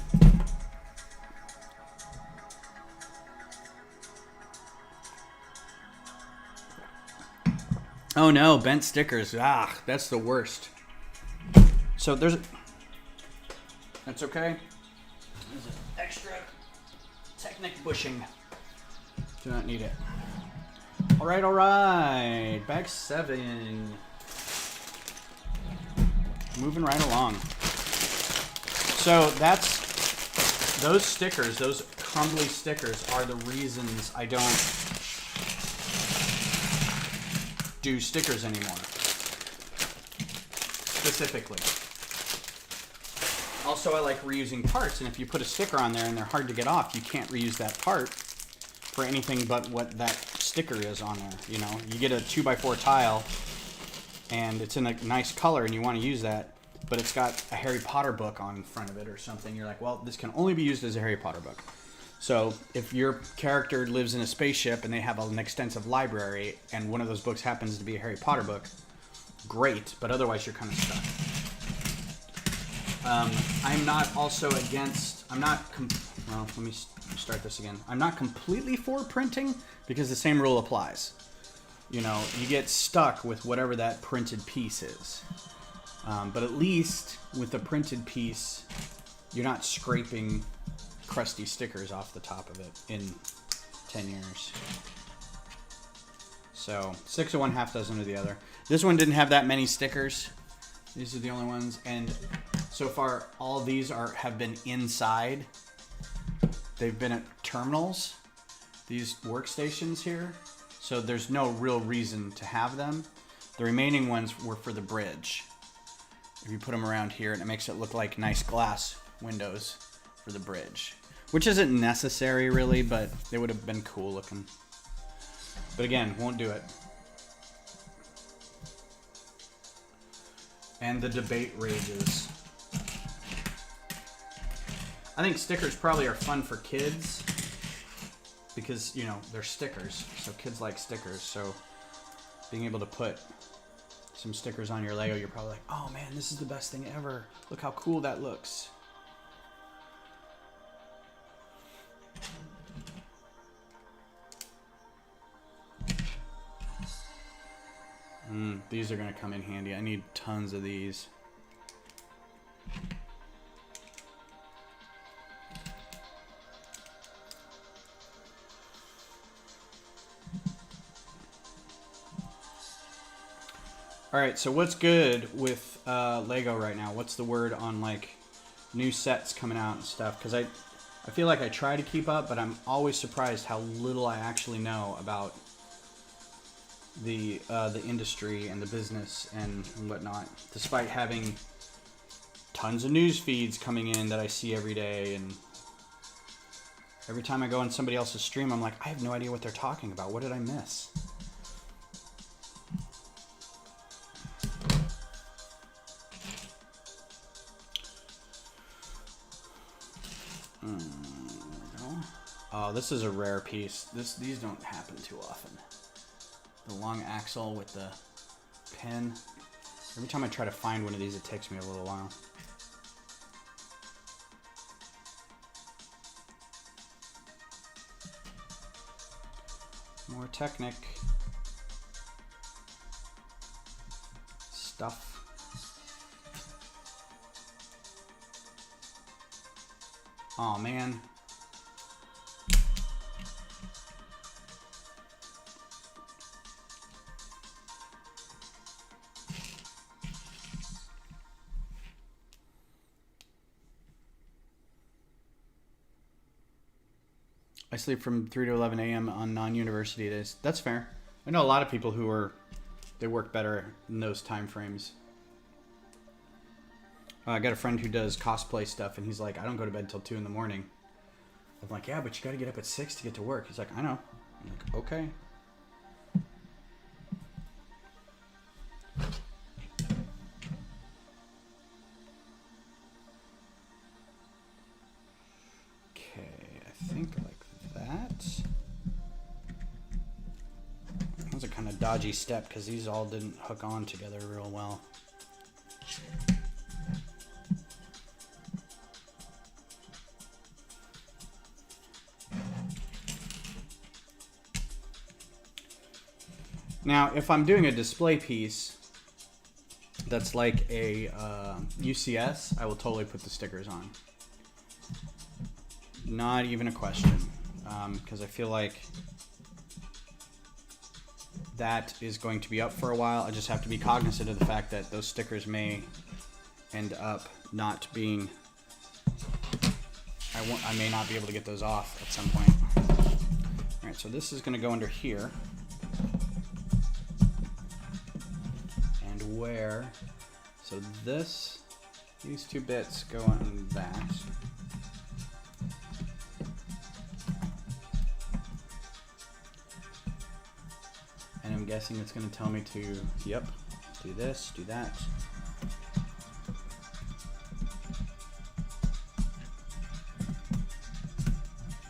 Oh no, bent stickers. Ah, that's the worst. So that's okay. There's an extra Technic bushing. Do not need it. All right. Bag 7. Moving right along. So those stickers, those crumbly stickers are the reasons I don't do stickers anymore. Specifically. Also, I like reusing parts, and if you put a sticker on there and they're hard to get off, you can't reuse that part for anything but what that sticker is on there. You know, you get a 2x4 tile and it's in a nice color and you want to use that, but it's got a Harry Potter book on front of it or something. You're like, well, this can only be used as a Harry Potter book. So if your character lives in a spaceship and they have an extensive library and one of those books happens to be a Harry Potter book, great, but otherwise you're kind of stuck. I'm not also against, well, let me start this again. I'm not completely for printing because the same rule applies. You know, you get stuck with whatever that printed piece is. But at least with the printed piece, you're not scraping crusty stickers off the top of it in 10 years. So 6 of one, half dozen of the other. This one didn't have that many stickers. These are the only ones, and so far all of these have been inside. They've been at terminals, these workstations here, so there's no real reason to have them. The remaining ones were for the bridge. If you put them around here, and it makes it look like nice glass windows for the bridge, which isn't necessary really, but they would have been cool looking. But again, won't do it. And the debate rages. I think stickers probably are fun for kids because, you know, they're stickers. So kids like stickers. So being able to put some stickers on your Lego, you're probably like, oh man, this is the best thing ever. Look how cool that looks. These are going to come in handy. I need tons of these. All right, so what's good with Lego right now? What's the word on like new sets coming out and stuff? Because I feel like I try to keep up, but I'm always surprised how little I actually know about the industry and the business and whatnot, despite having tons of news feeds coming in that I see every day. And every time I go on somebody else's stream, I'm like, I have no idea what they're talking about. What did I miss? Oh, this is a rare piece. These don't happen too often. The long axle with the pin. Every time I try to find one of these, it takes me a little while. More Technic stuff. Oh man. I sleep from 3 to 11 a.m. on non-university days. That's fair. I know a lot of people who they work better in those time frames. I got a friend who does cosplay stuff, and he's like, I don't go to bed till 2 in the morning. I'm like, yeah, but you got to get up at 6 to get to work. He's like, I know. I'm like, okay. Okay, I think like that. That was a kind of dodgy step because these all didn't hook on together real well. Now, if I'm doing a display piece that's like a UCS, I will totally put the stickers on. Not even a question, because I feel like that is going to be up for a while. I just have to be cognizant of the fact that those stickers may end up not being... I may not be able to get those off at some point. All right, so this is going to go under here. Where, so these two bits go on that. And I'm guessing it's going to tell me to, yep, do this, do that.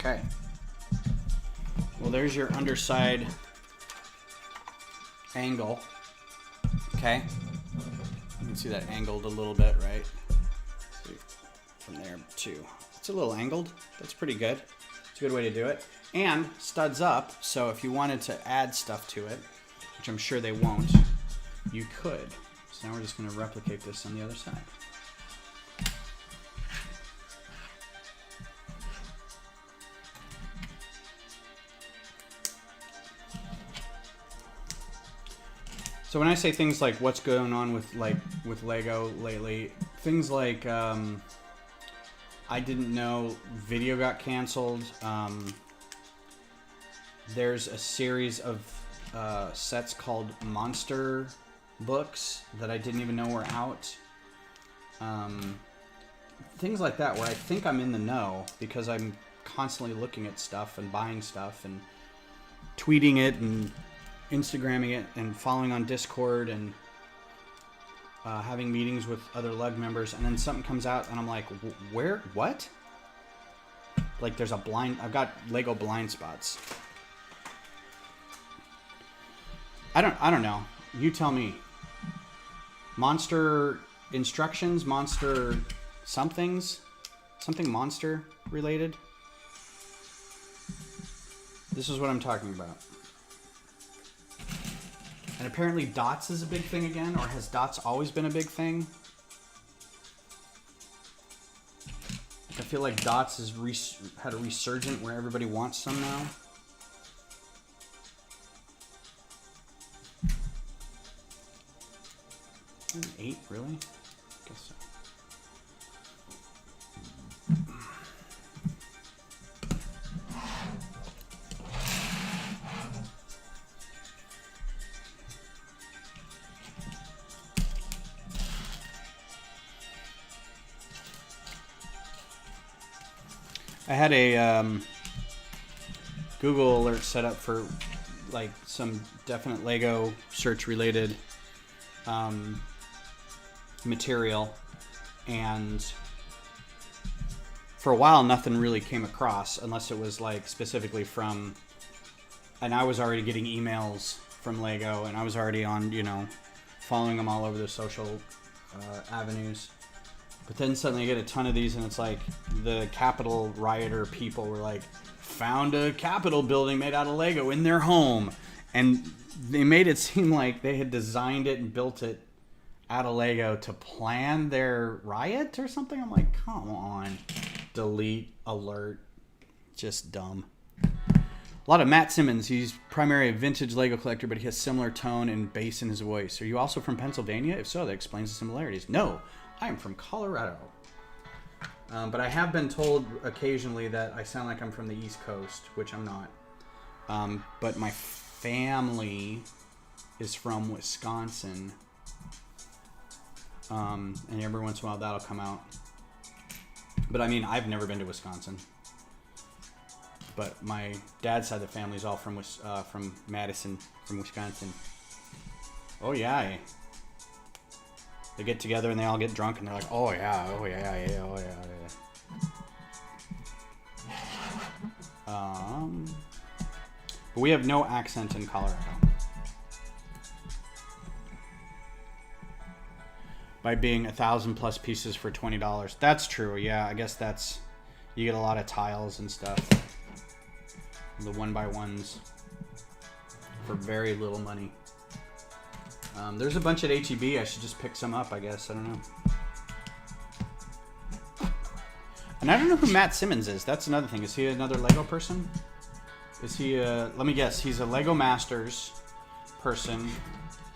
Okay. Well, there's your underside angle. Okay, you can see that angled a little bit, right? From there too. It's a little angled. That's pretty good. It's a good way to do it. And studs up, so if you wanted to add stuff to it, which I'm sure they won't, you could. So now we're just going to replicate this on the other side. So when I say things like what's going on with Lego lately, things like I didn't know video got canceled. There's a series of sets called Monster books that I didn't even know were out. Things like that where I think I'm in the know because I'm constantly looking at stuff and buying stuff and tweeting it and Instagramming it and following on Discord and having meetings with other LUG members, and then something comes out and I'm like, where, what? Like there's a blind, I've got Lego blind spots. I don't know. You tell me. Monster instructions, monster something monster related. This is what I'm talking about. And apparently dots is a big thing again, or has dots always been a big thing? I feel like dots has had a resurgent where everybody wants some now. An 8, really? Guess so. I had a Google alert set up for like some definite Lego search related material, and for a while nothing really came across unless it was like specifically from, and I was already getting emails from Lego and I was already on, you know, following them all over the social avenues. But then suddenly you get a ton of these, and it's like the Capitol rioter people were like, found a Capitol building made out of Lego in their home. And they made it seem like they had designed it and built it out of Lego to plan their riot or something. I'm like, come on. Delete, alert. Just dumb. A lot of Matt Simmons. He's primarily a vintage Lego collector, but he has similar tone and bass in his voice. Are you also from Pennsylvania? If so, that explains the similarities. No. I am from Colorado. But I have been told occasionally that I sound like I'm from the East Coast, which I'm not. But my family is from Wisconsin. And every once in a while that'll come out. But I mean, I've never been to Wisconsin. But my dad's side of the family is all from Madison, from Wisconsin. Oh yeah. They get together and they all get drunk and they're like, oh yeah, oh yeah, yeah, oh yeah, yeah. But we have no accent in Colorado. By being 1,000+ pieces for $20. That's true, yeah, I guess that's, you get a lot of tiles and stuff. The 1x1s for very little money. There's a bunch at H-E-B. I should just pick some up, I guess. I don't know. And I don't know who Matt Simmons is. That's another thing. Is he another Lego person? Is he let me guess. He's a Lego Masters person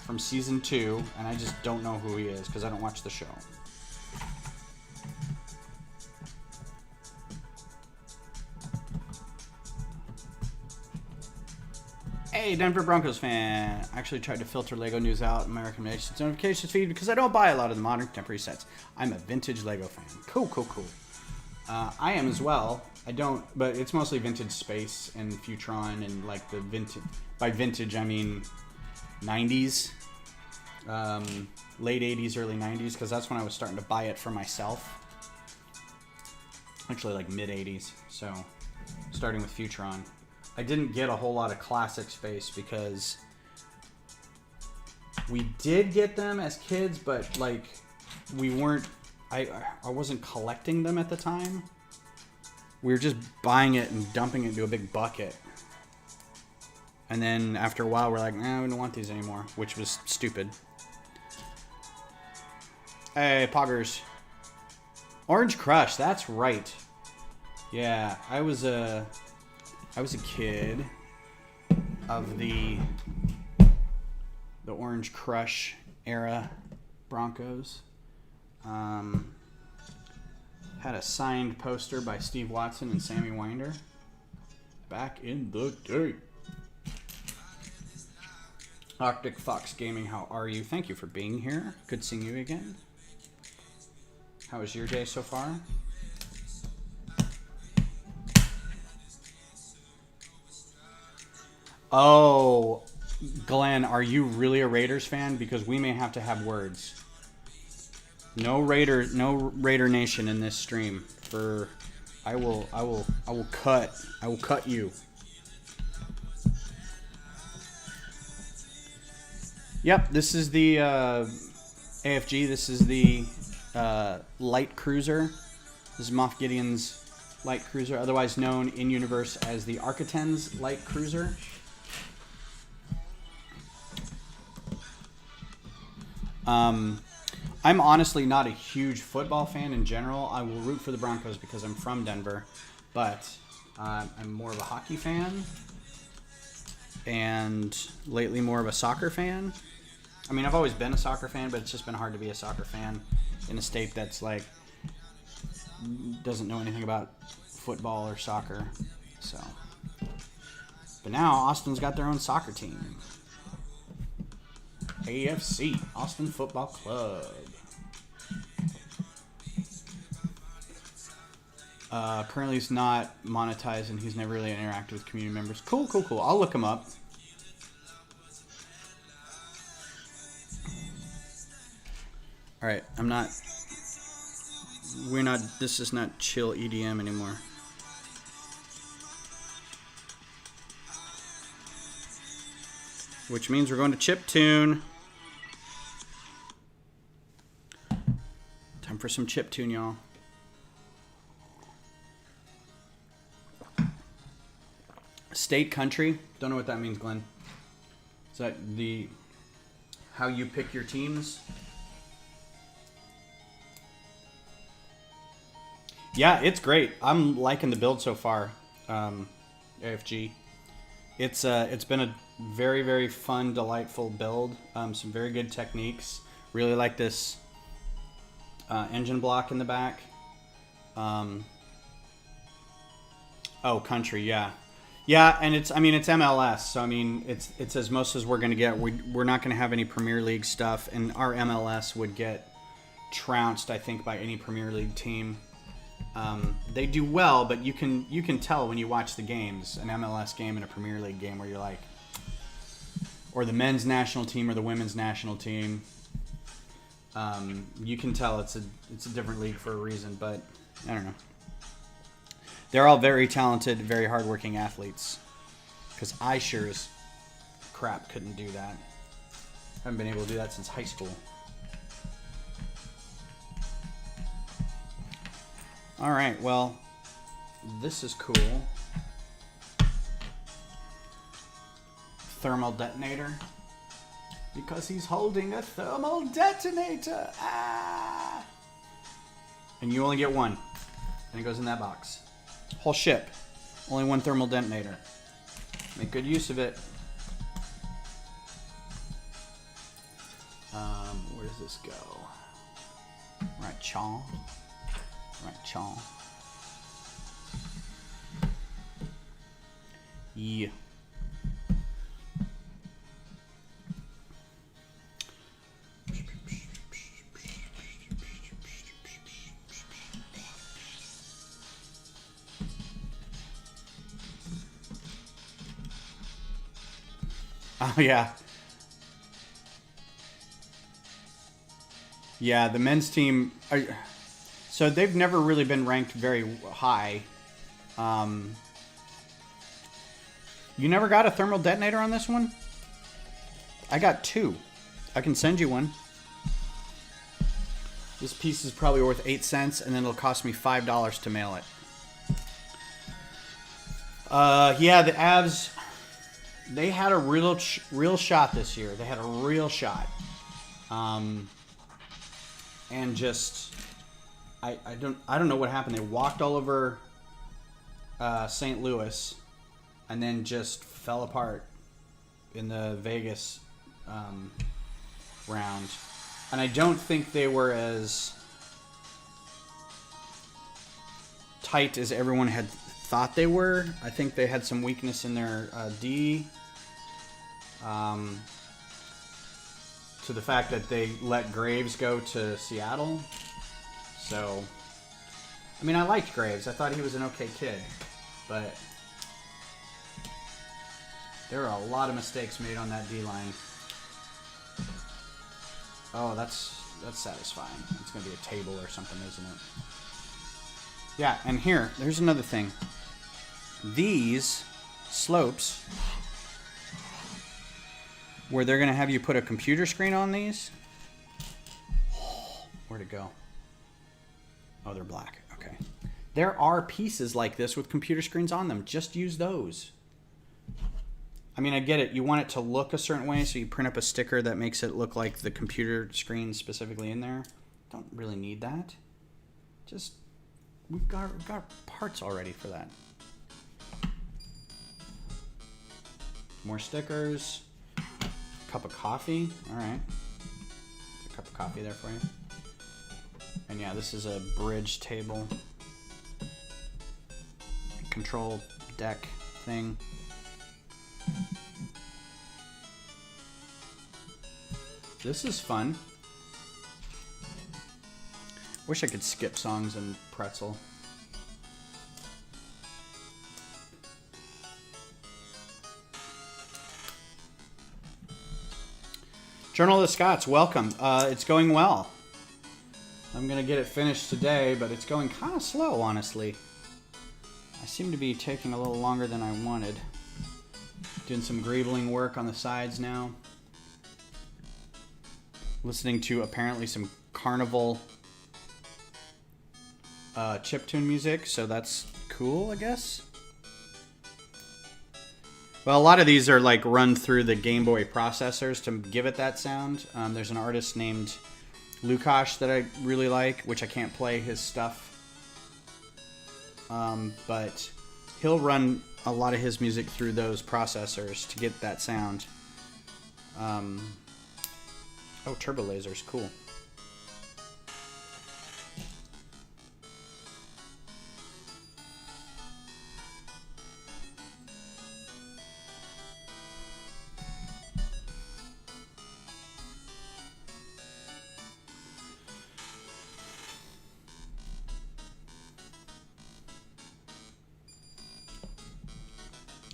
from season 2, and I just don't know who he is because I don't watch the show. Hey, Denver Broncos fan. I actually tried to filter Lego news out in my recommendations notifications feed because I don't buy a lot of the modern contemporary sets. I'm a vintage Lego fan. Cool. I am as well. I don't, but it's mostly vintage space and Futron and like the vintage. By vintage, I mean 90s, late 80s, early 90s, because that's when I was starting to buy it for myself. Actually, like mid 80s. So, starting with Futron. I didn't get a whole lot of classic space because we did get them as kids, but like we weren't, I wasn't collecting them at the time. We were just buying it and dumping it into a big bucket. And then after a while we're like, nah, we don't want these anymore, which was stupid. Hey, Poggers. Orange Crush, that's right. Yeah, I was a kid of the Orange Crush era Broncos. Had a signed poster by Steve Watson and Sammy Winder back in the day. Arctic Fox Gaming, how are you? Thank you for being here. Good seeing you again. How was your day so far? Oh, Glenn, are you really a Raiders fan? Because we may have to have words. No Raider Nation in this stream. I will cut you. Yep, this is the AFG. This is the Light Cruiser. This is Moff Gideon's Light Cruiser, otherwise known in universe as the Arquitens-class Light Cruiser. I'm honestly not a huge football fan in general. I will root for the Broncos because I'm from Denver, but I'm more of a hockey fan, and lately more of a soccer fan. I mean, I've always been a soccer fan, but it's just been hard to be a soccer fan in a state that's like doesn't know anything about football or soccer. So, but now Austin's got their own soccer team. AFC, Austin Football Club. Currently he's not monetized and he's never really interacted with community members. Cool, cool, cool. I'll look him up. Alright, this is not chill EDM anymore. Which means we're going to chiptune. Time for some chiptune, y'all. State, country. Don't know what that means, Glenn. Is that how you pick your teams? Yeah, it's great. I'm liking the build so far. AFG. It's been a very, very fun, delightful build. Some very good techniques. Really like this engine block in the back. Oh, country, yeah. Yeah, and it's MLS, so I mean, it's as most as we're going to get. We're not going to have any Premier League stuff, and our MLS would get trounced, I think, by any Premier League team. They do well, but you can tell when you watch the games, an MLS game and a Premier League game, where you're like, or the men's national team or the women's national team. You can tell it's a different league for a reason, but I don't know. They're all very talented, very hardworking athletes. Because I sure as crap couldn't do that. Haven't been able to do that since high school. All right, well, this is cool. Thermal detonator. Because he's holding a thermal detonator. Ah! And you only get one. And it goes in that box. Whole ship. Only one thermal detonator. Make good use of it. Where does this go? Right, chaw. Right, chaw. Yeah. Oh, yeah. Yeah, the men's team... So they've never really been ranked very high. You never got a thermal detonator on this one? I got 2. I can send you one. This piece is probably worth 8 cents, and then it'll cost me $5 to mail it. Yeah, the Avs... They had a real shot this year. They had a real shot. And just... I don't know what happened. They walked all over St. Louis and then just fell apart in the Vegas round. And I don't think they were as tight as everyone had thought they were. I think they had some weakness in their D. To the fact that they let Graves go to Seattle. So, I mean, I liked Graves. I thought he was an okay kid. But there are a lot of mistakes made on that D-line. Oh, that's satisfying. It's going to be a table or something, isn't it? Yeah, and there's another thing. These slopes, where they're going to have you put a computer screen on these. Where'd it go? Oh, they're black. Okay. There are pieces like this with computer screens on them. Just use those. I mean, I get it. You want it to look a certain way, so you print up a sticker that makes it look like the computer screen specifically in there. Don't really need that. Just, we've got parts already for that. More stickers. Cup of coffee. All right. A cup of coffee there for you. And yeah, this is a bridge table. Control deck thing. This is fun. Wish I could skip songs in Pretzel. Journal of the Scots, welcome. It's going well. I'm gonna get it finished today, but it's going kind of slow, honestly. I seem to be taking a little longer than I wanted. Doing some greebling work on the sides now. Listening to apparently some Carnival chiptune music, so that's cool, I guess. Well, a lot of these are like run through the Game Boy processors to give it that sound. There's an artist named Lukash that I really like, which I can't play his stuff. But he'll run a lot of his music through those processors to get that sound. Oh, turbo lasers, cool.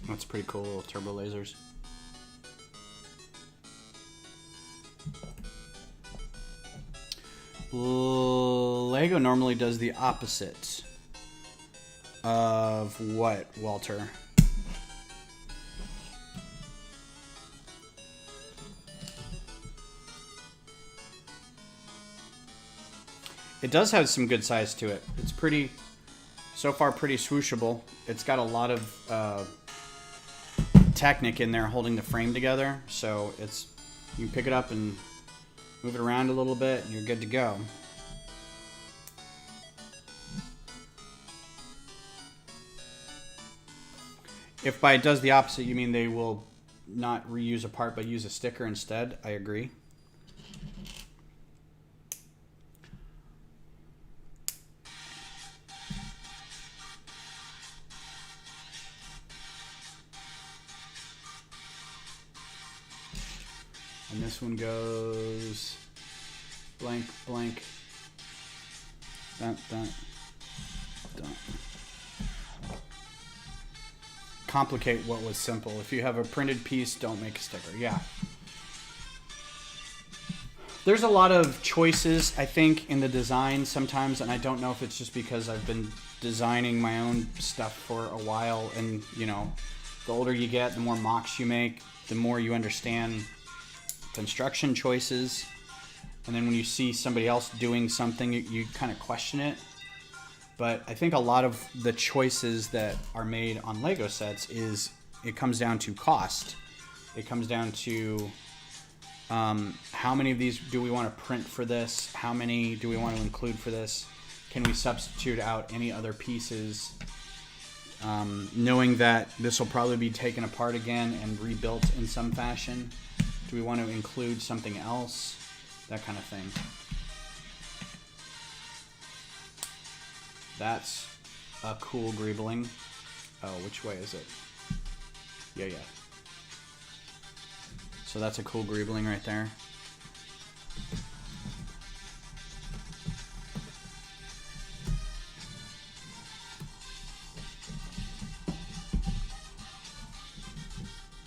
That's pretty cool, little turbo lasers. Lego normally does the opposite of what, Walter? It does have some good size to it. It's pretty, so far pretty swooshable. It's got a lot of Technic in there holding the frame together, so it's, you can pick it up and move it around a little bit and you're good to go. If by it does the opposite you mean they will not reuse a part but use a sticker instead, I agree. And this one goes blank, blank, dun, dun, dun. Complicate what was simple. If you have a printed piece, don't make a sticker. Yeah. There's a lot of choices, I think, in the design sometimes, and I don't know if it's just because I've been designing my own stuff for a while, and, you know, the older you get, the more mocks you make, the more you understand construction choices, and then when you see somebody else doing something, you kind of question it. But I think a lot of the choices that are made on Lego sets is, it comes down to cost. It comes down to how many of these do we want to print for this? How many do we want to include for this? Can we substitute out any other pieces? Knowing that this will probably be taken apart again and rebuilt in some fashion. Do we want to include something else? That kind of thing. That's a cool greebling. Oh, which way is it? Yeah, yeah. So that's a cool greebling right there.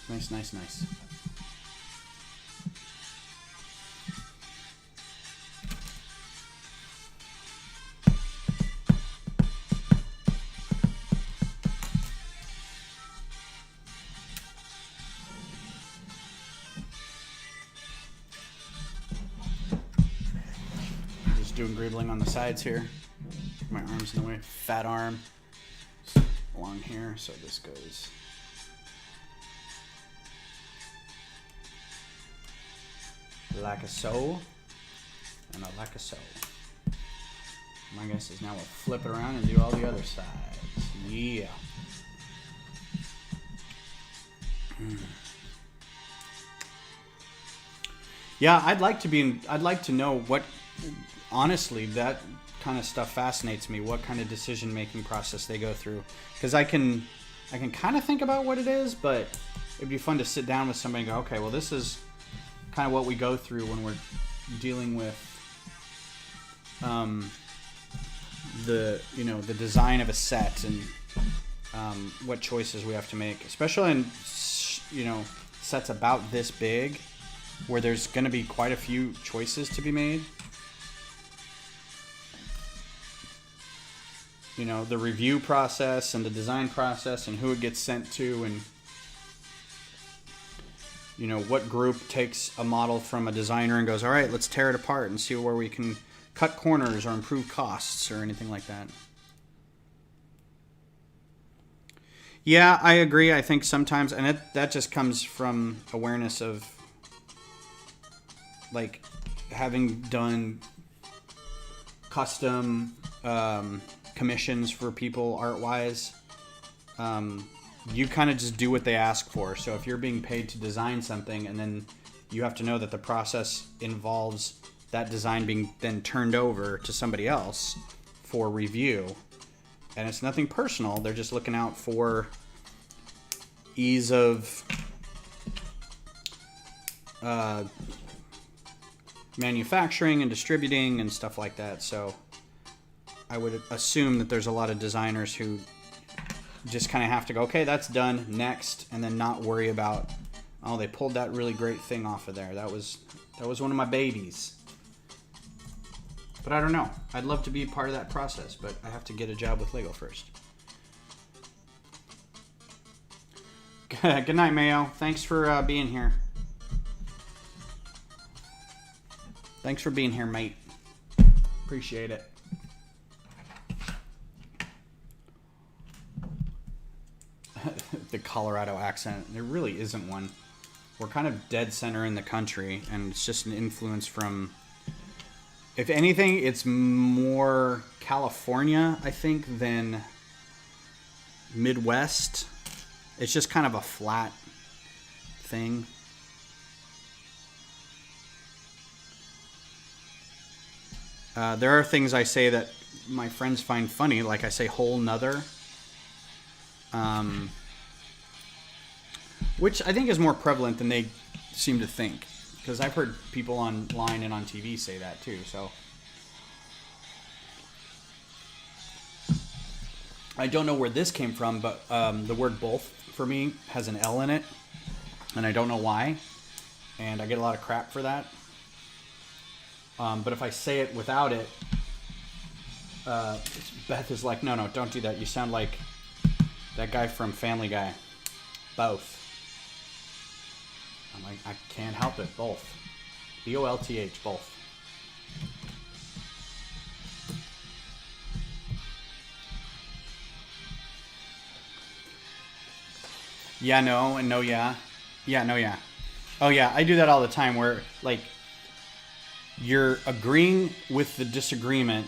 Nice, nice, nice. Doing greebling on the sides here. My arm's in the way. Fat arm. Along here, so this goes Like a so. And a like a so. My guess is now we'll flip it around and do all the other sides. Yeah. Yeah, I'd like to know what, honestly, that kind of stuff fascinates me, what kind of decision-making process they go through. Because I can kind of think about what it is, but it'd be fun to sit down with somebody and go, okay, well, this is kind of what we go through when we're dealing with the design of a set and what choices we have to make, especially in sets about this big, where there's going to be quite a few choices to be made. The review process and the design process and who it gets sent to, and what group takes a model from a designer and goes, all right, let's tear it apart and see where we can cut corners or improve costs or anything like that. Yeah, I agree. I think sometimes, and that just comes from awareness of, like, having done custom commissions for people art-wise. You kind of just do what they ask for. So if you're being paid to design something, and then you have to know that the process involves that design being then turned over to somebody else for review, and it's nothing personal, they're just looking out for ease of manufacturing and distributing and stuff like that. So I would assume that there's a lot of designers who just kind of have to go, okay, that's done, next, and then not worry about, oh, they pulled that really great thing off of there. That was one of my babies. But I don't know. I'd love to be part of that process, but I have to get a job with Lego first. Good night, Mayo. Thanks for being here. Thanks for being here, mate. Appreciate it. The Colorado accent. There really isn't one. We're kind of dead center in the country, and it's just an influence from... If anything, it's more California, I think, than Midwest. It's just kind of a flat thing. There are things I say that my friends find funny, like I say whole nother. Which I think is more prevalent than they seem to think. Because I've heard people online and on TV say that too, so. I don't know where this came from, but the word both for me has an L in it. And I don't know why. And I get a lot of crap for that. But if I say it without it, Beth is like, no, don't do that. You sound like that guy from Family Guy. Both. I'm like, I can't help it. Both. B-O-L-T-H. Both. Yeah, no, and no, yeah. Yeah, no, yeah. Oh, yeah, I do that all the time where, like, you're agreeing with the disagreement,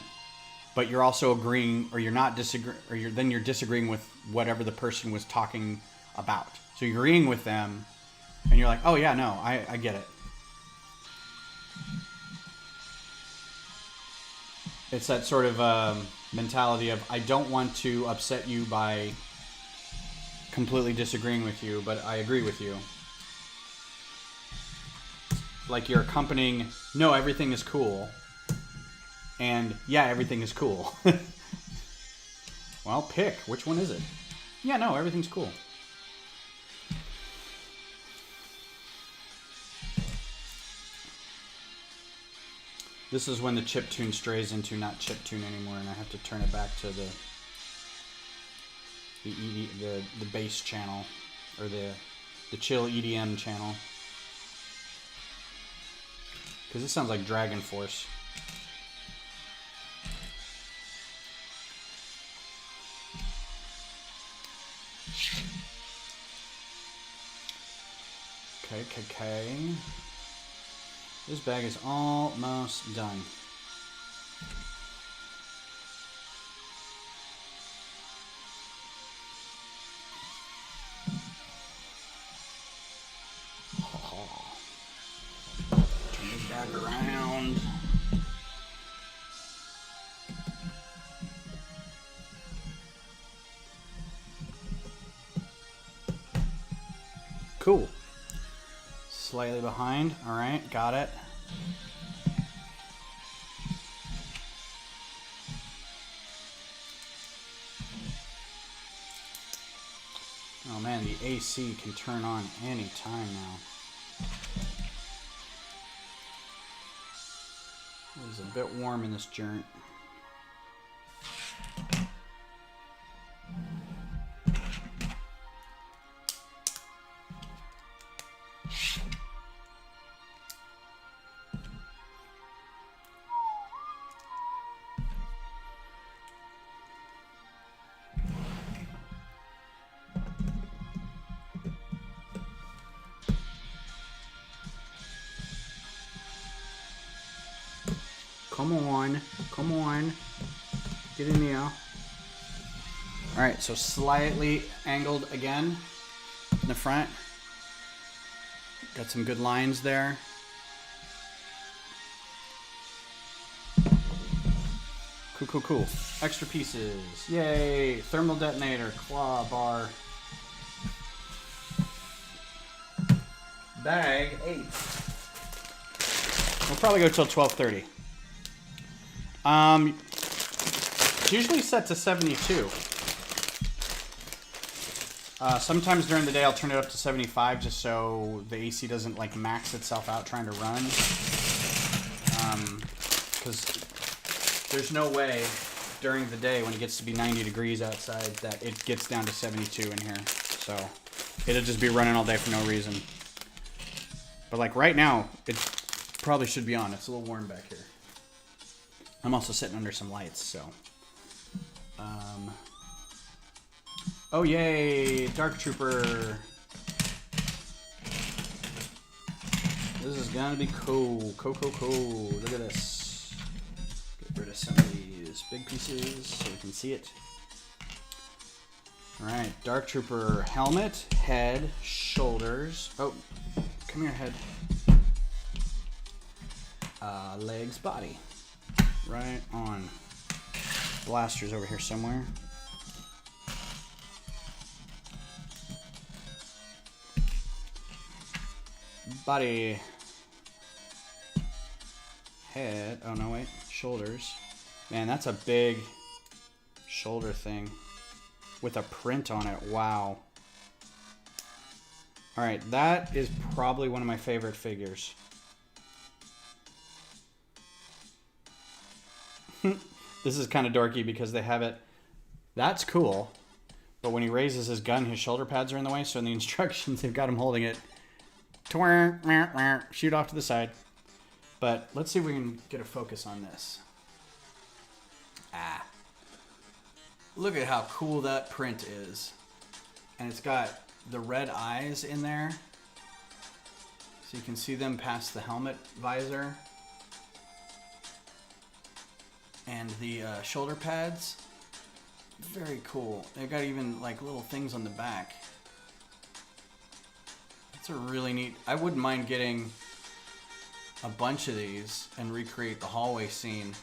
but you're also agreeing, or you're not disagreeing, or you're disagreeing with whatever the person was talking about. So you're agreeing with them, and you're like, oh yeah, no, I get it. It's that sort of mentality of, I don't want to upset you by completely disagreeing with you, but I agree with you. Like you're accompanying, no, everything is cool. And yeah, everything is cool. Well, pick. Which one is it? Yeah, no, everything's cool. This is when the chiptune strays into not chiptune anymore, and I have to turn it back to the bass channel, or the chill EDM channel. Because this sounds like Dragon Force. Okay. This bag is almost done. Turn this bag around. Cool. Slightly behind. All right, got it. Oh man, the AC can turn on any time now. It is a bit warm in this joint. Come on, get in there. All right, so slightly angled again in the front. Got some good lines there. Cool. Extra pieces, yay! Thermal detonator, claw bar. Bag 8. We'll probably go till 12:30. It's usually set to 72. Sometimes during the day I'll turn it up to 75 just so the AC doesn't like max itself out trying to run. Because there's no way during the day when it gets to be 90 degrees outside that it gets down to 72 in here. So it'll just be running all day for no reason. But like right now, it probably should be on. It's a little warm back here. I'm also sitting under some lights, so. Oh, yay! Dark Trooper. This is gonna be cool. Cool. Look at this. Get rid of some of these big pieces so we can see it. Alright, Dark Trooper helmet, head, shoulders. Oh, come here, head. Legs, body. Right on. Blaster's over here somewhere. Body. Head. Oh, no, wait. Shoulders. Man, that's a big shoulder thing with a print on it. Wow. All right, that is probably one of my favorite figures. This is kind of dorky because they have it. That's cool. But when he raises his gun, his shoulder pads are in the way. So in the instructions, they've got him holding it. Shoot off to the side. But let's see if we can get a focus on this. Look at how cool that print is. And it's got the red eyes in there. So you can see them past the helmet visor. And the shoulder pads. Very cool. They've got even like little things on the back. That's a really neat. I wouldn't mind getting a bunch of these and recreate the hallway scene.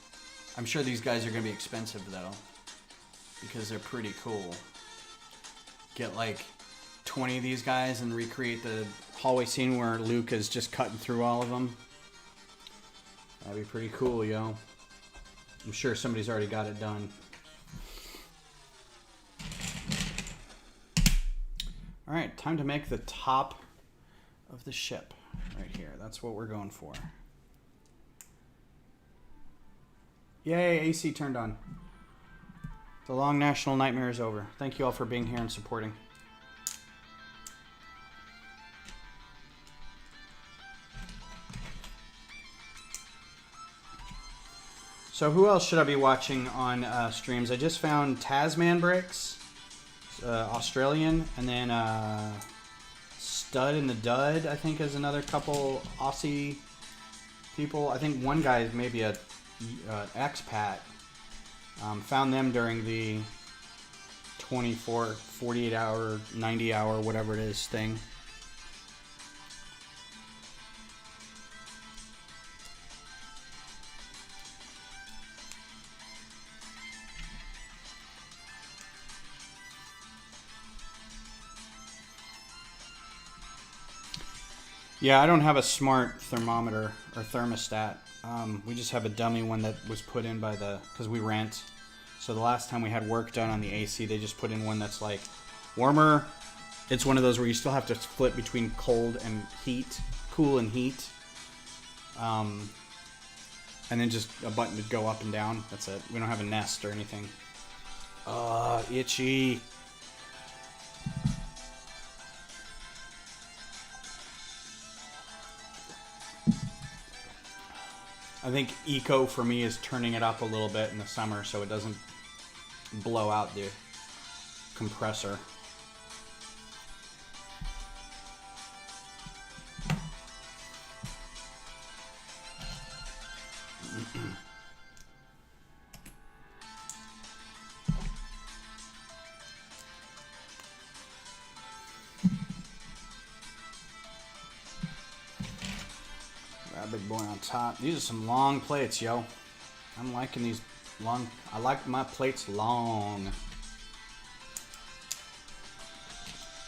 I'm sure these guys are going to be expensive though, because they're pretty cool. Get like 20 of these guys and recreate the hallway scene where Luke is just cutting through all of them. That'd be pretty cool, yo. I'm sure somebody's already got it done. All right, time to make the top of the ship right here. That's what we're going for. Yay, AC turned on. The long national nightmare is over. Thank you all for being here and supporting. So who else should I be watching on streams? I just found Tasman Bricks, Australian, and then Stud in the Dud, I think, is another couple Aussie people, I think one guy, maybe a expat, found them during the 24, 48 hour, 90 hour, whatever it is thing. Yeah, I don't have a smart thermometer or thermostat. We just have a dummy one that was put in by because we rent. So the last time we had work done on the AC, they just put in one that's like warmer. It's one of those where you still have to split between cold and heat, cool and heat. And then just a button to go up and down. That's it. We don't have a Nest or anything. Itchy. I think eco for me is turning it up a little bit in the summer so it doesn't blow out the compressor. Big boy on top. These are some long plates, yo. I'm liking these long. I like my plates long.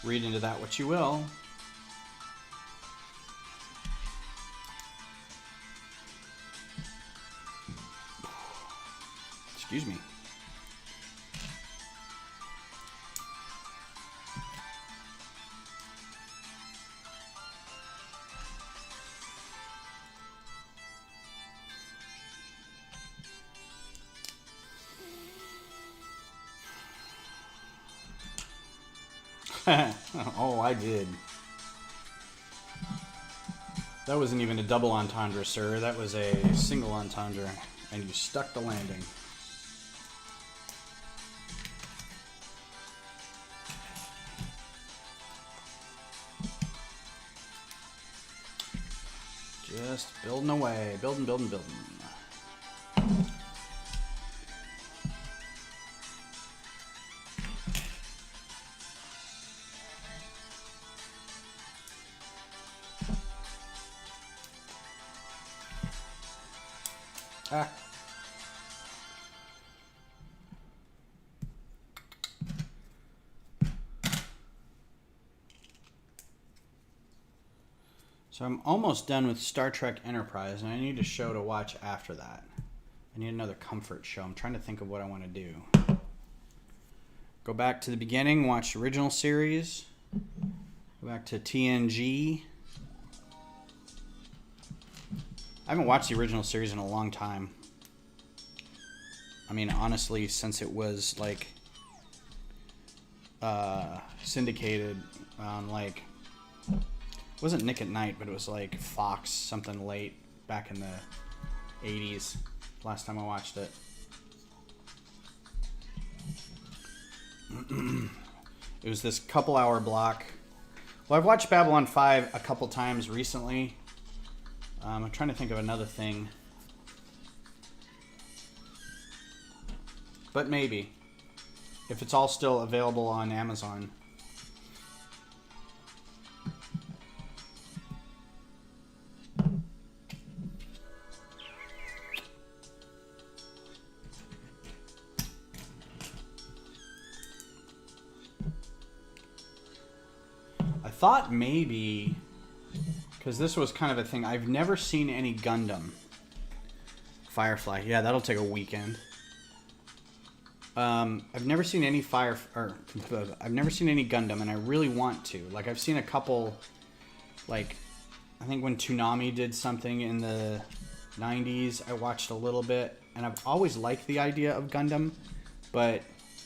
Read into that what you will. Excuse me. Oh, I did. That wasn't even a double entendre, sir. That was a single entendre, and you stuck the landing. Just building away. Building, building, building. Ah. So I'm almost done with Star Trek Enterprise, and I need a show to watch after that. I need another comfort show. I'm trying to think of what I want to do. Go back to the beginning, watch the original series. Go back to TNG. I haven't watched the original series in a long time. I mean, honestly, since it was like syndicated on like, it wasn't Nick at Night, but it was like Fox something late back in the 80s. Last time I watched it. It was this couple-hour block. Well, I've watched Babylon 5 a couple times recently. I'm trying to think of another thing. But maybe. If it's all still available on Amazon. I thought maybe... because this was kind of a thing. I've never seen any Gundam. Firefly. Yeah, that'll take a weekend. I've never seen any I've never seen any Gundam, and I really want to. Like, I've seen a couple, like, I think when Toonami did something in the 90s, I watched a little bit, and I've always liked the idea of Gundam, but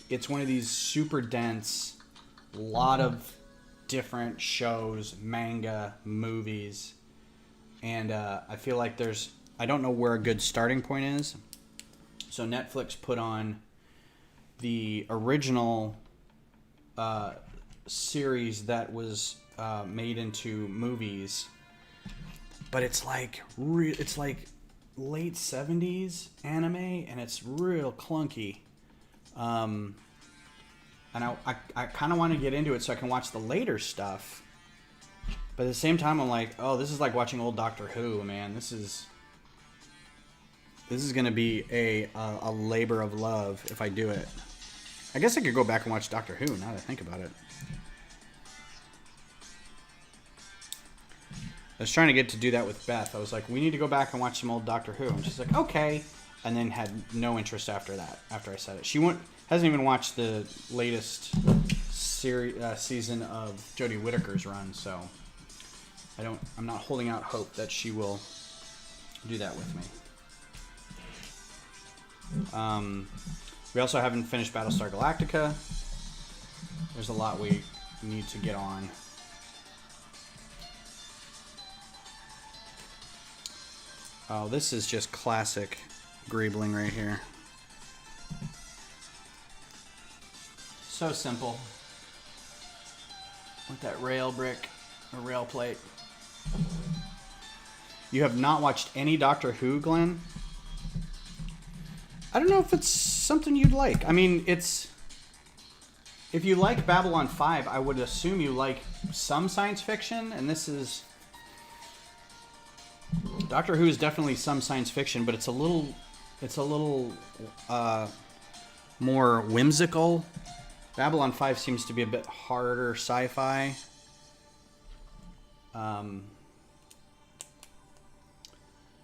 it's one of these super dense, lot of different shows, manga, movies, and I feel like I don't know where a good starting point is. So Netflix put on the original series that was made into movies, but it's like late 70s anime, and it's real clunky. And I kind of want to get into it so I can watch the later stuff. But at the same time, I'm like, oh, this is like watching old Doctor Who, man. This is going to be a labor of love if I do it. I guess I could go back and watch Doctor Who now that I think about it. I was trying to get to do that with Beth. I was like, we need to go back and watch some old Doctor Who. And she's like, okay. And then had no interest after that, after I said it. She hasn't even watched the latest season of Jodie Whittaker's run, so I'm not holding out hope that she will do that with me. We also haven't finished Battlestar Galactica. There's a lot we need to get on. Oh, this is just classic greebling right here. So simple. With that rail brick or rail plate. You have not watched any Doctor Who, Glenn? I don't know if it's something you'd like. I mean, if you like Babylon 5, I would assume you like some science fiction, and this is... Doctor Who is definitely some science fiction, but it's a little more whimsical. Babylon 5 seems to be a bit harder sci-fi.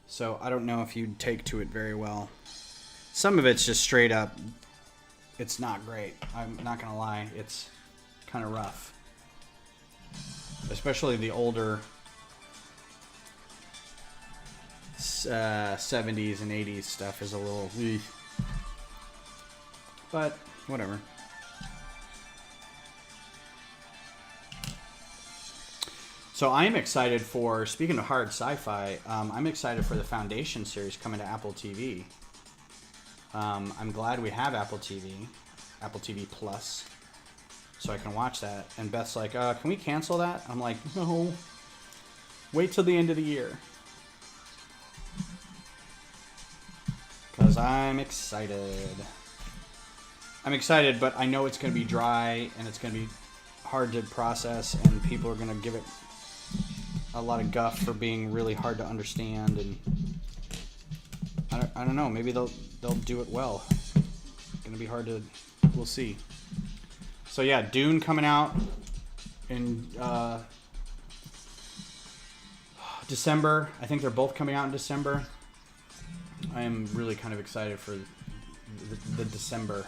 So I don't know if you'd take to it very well. Some of it's just straight up, it's not great. I'm not gonna lie, it's kind of rough. Especially the older 70s and 80s stuff is a little... But, whatever. So I'm excited for, speaking of hard sci-fi, I'm excited for the Foundation series coming to Apple TV. I'm glad we have Apple TV Plus, so I can watch that. And Beth's like, can we cancel that? I'm like, no, wait till the end of the year. Because I'm excited. I'm excited, but I know it's going to be dry, and it's going to be hard to process, and people are going to give it a lot of guff for being really hard to understand, and I don't know, maybe they'll do it well. It's going to be hard to... We'll see. So yeah, Dune coming out in December. I think they're both coming out in December. I am really kind of excited for the December.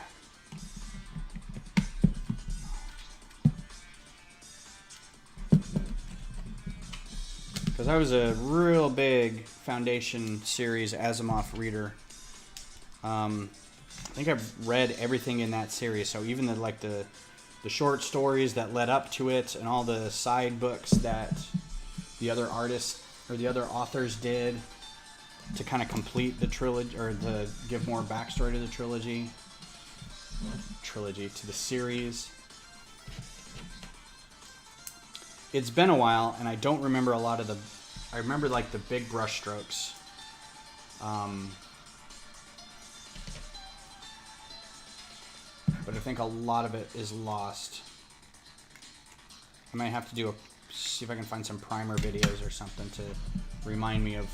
Because I was a real big Foundation series Asimov reader. I think I've read everything in that series. So even the short stories that led up to it, and all the side books that the other artists or the other authors did to kind of complete the trilogy, or to give more backstory to the trilogy to the series. It's been a while, and I don't remember a lot of the... I remember, like, the big brush strokes. But I think a lot of it is lost. I might have to see if I can find some primer videos or something to remind me of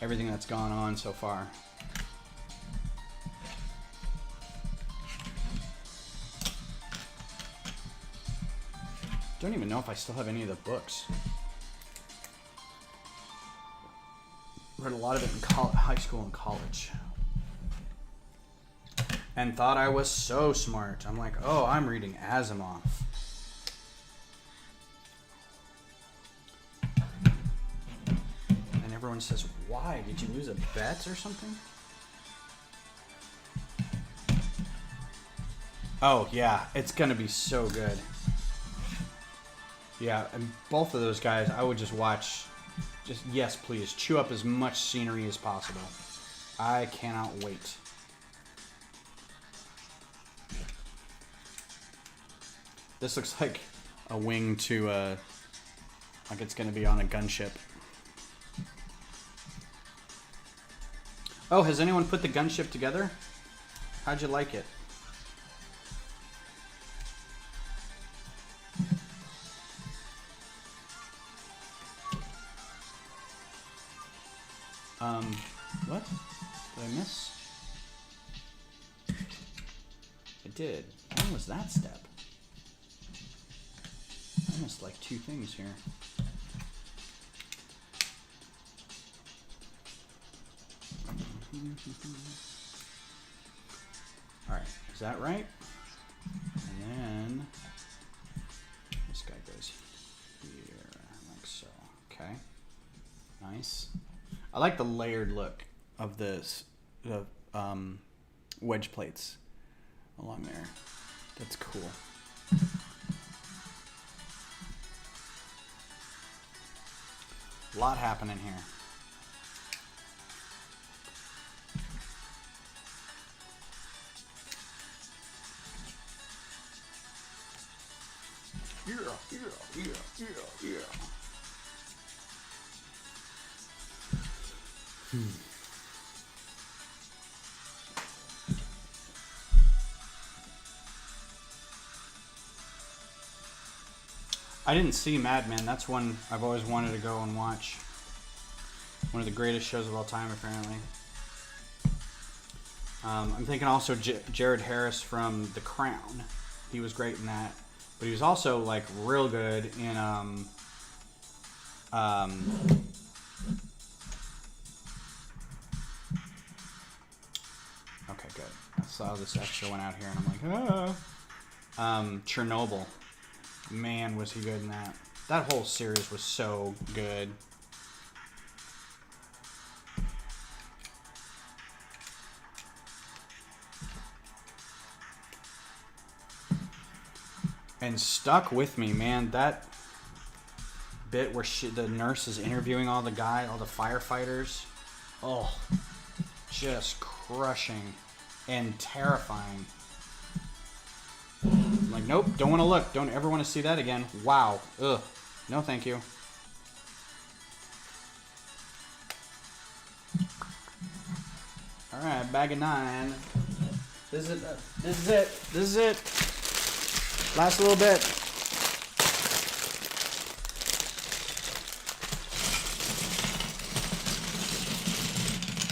everything that's gone on so far. Don't even know if I still have any of the books. Read a lot of it in high school and college. And thought I was so smart. I'm like, oh, I'm reading Asimov. And everyone says, why? Did you lose a bet or something? Oh, yeah. It's going to be so good. Yeah, and both of those guys, I would just watch... Just, yes, please, chew up as much scenery as possible. I cannot wait. This looks like a wing to, like it's going to be on a gunship. Oh, has anyone put the gunship together? How'd you like it? What? Did I miss? I did. When was that step? I missed like 2 things here. Alright, is that right? And then this guy goes here, like so. Okay. Nice. I like the layered look of this, the wedge plates along there. That's cool. A lot happening here. Yeah. I didn't see Mad Men. That's one I've always wanted to go and watch. One of the greatest shows of all time, apparently. I'm thinking also Jared Harris from The Crown. He was great in that. But he was also like real good in okay, good. I saw this extra one out here and I'm like, Chernobyl. Man, was he good in that. That whole series was so good. And stuck with me, man. That bit where the nurse is interviewing all the firefighters. Oh, just crushing and terrifying. I'm like, nope, don't want to look. Don't ever want to see that again. Wow. Ugh. No, thank you. All right, bag of 9. This is it. Last little bit.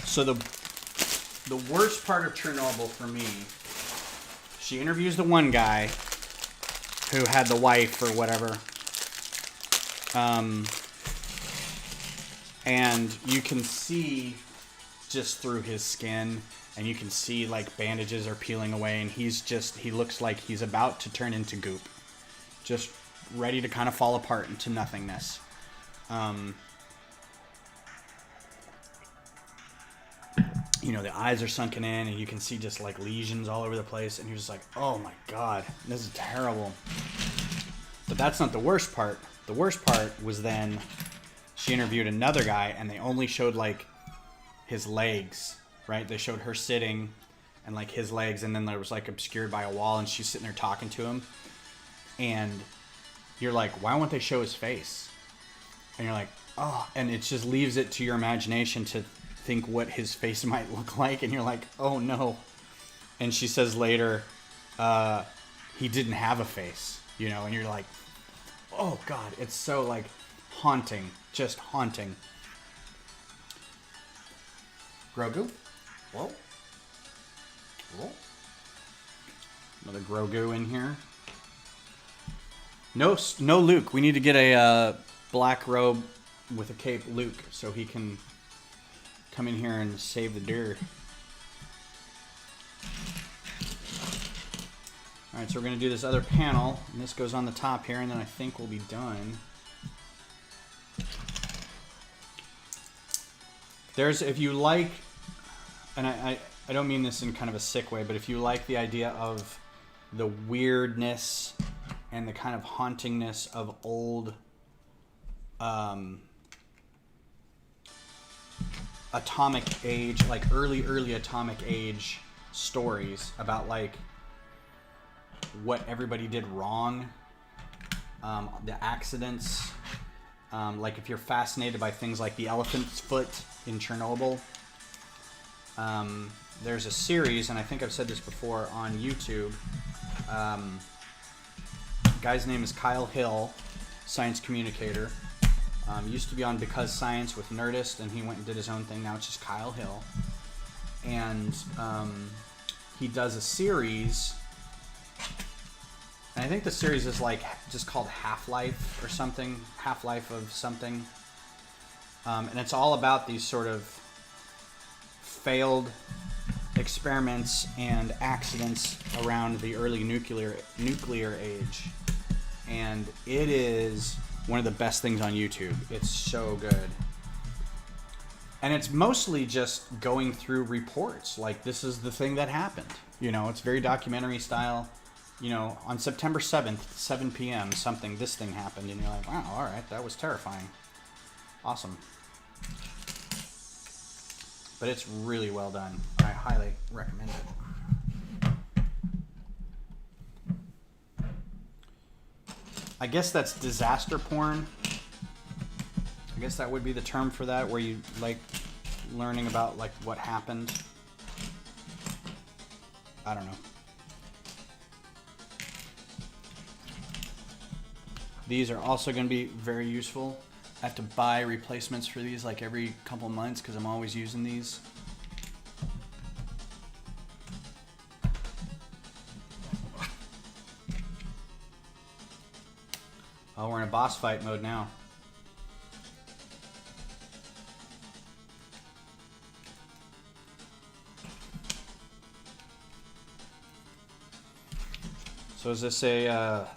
So the worst part of Chernobyl for me, she interviews the one guy who had the wife or whatever. And you can see just through his skin, and you can see like bandages are peeling away, and he looks like he's about to turn into goop, just ready to kind of fall apart into nothingness. You know, the eyes are sunken in, and you can see just like lesions all over the place, and you're just like, oh my god, this is terrible. But that's not the worst part. The worst part was then she interviewed another guy, and they only showed like his legs. Right? They showed her sitting and like his legs, and then there was like obscured by a wall, and she's sitting there talking to him, and you're like, why won't they show his face? And you're like, oh, and it just leaves it to your imagination to think what his face might look like, and you're like, oh no. And she says later, he didn't have a face, you know, and you're like, oh god, it's so like haunting, just haunting. Grogu? Whoa. Another Grogu in here. No Luke. We need to get a black robe with a cape Luke so he can come in here and save the deer. Alright, so we're going to do this other panel, and this goes on the top here, and then I think we'll be done. If you like, and I don't mean this in kind of a sick way, but if you like the idea of the weirdness and the kind of hauntingness of old atomic age, like early atomic age stories about like what everybody did wrong, the accidents, like if you're fascinated by things like the elephant's foot in Chernobyl, there's a series, and I think I've said this before on YouTube. Guy's name is Kyle Hill, science communicator. Used to be on Because Science with Nerdist, and he went and did his own thing. Now it's just Kyle Hill. And he does a series, and I think the series is like just called Half-Life or something, Half-Life of something. And it's all about these sort of failed experiments and accidents around the early nuclear age. And it is one of the best things on YouTube. It's so good. And it's mostly just going through reports. Like, this is the thing that happened. You know, it's very documentary style. You know, on September 7th, 7 p.m., this thing happened. And you're like, wow, all right, that was terrifying. Awesome. But it's really well done. I highly recommend it. I guess that's disaster porn. I guess that would be the term for that, where you like learning about like what happened. I don't know. These are also going to be very useful. I have to buy replacements for these like every couple months because I'm always using these. Oh, we're in a boss fight mode now. So is this a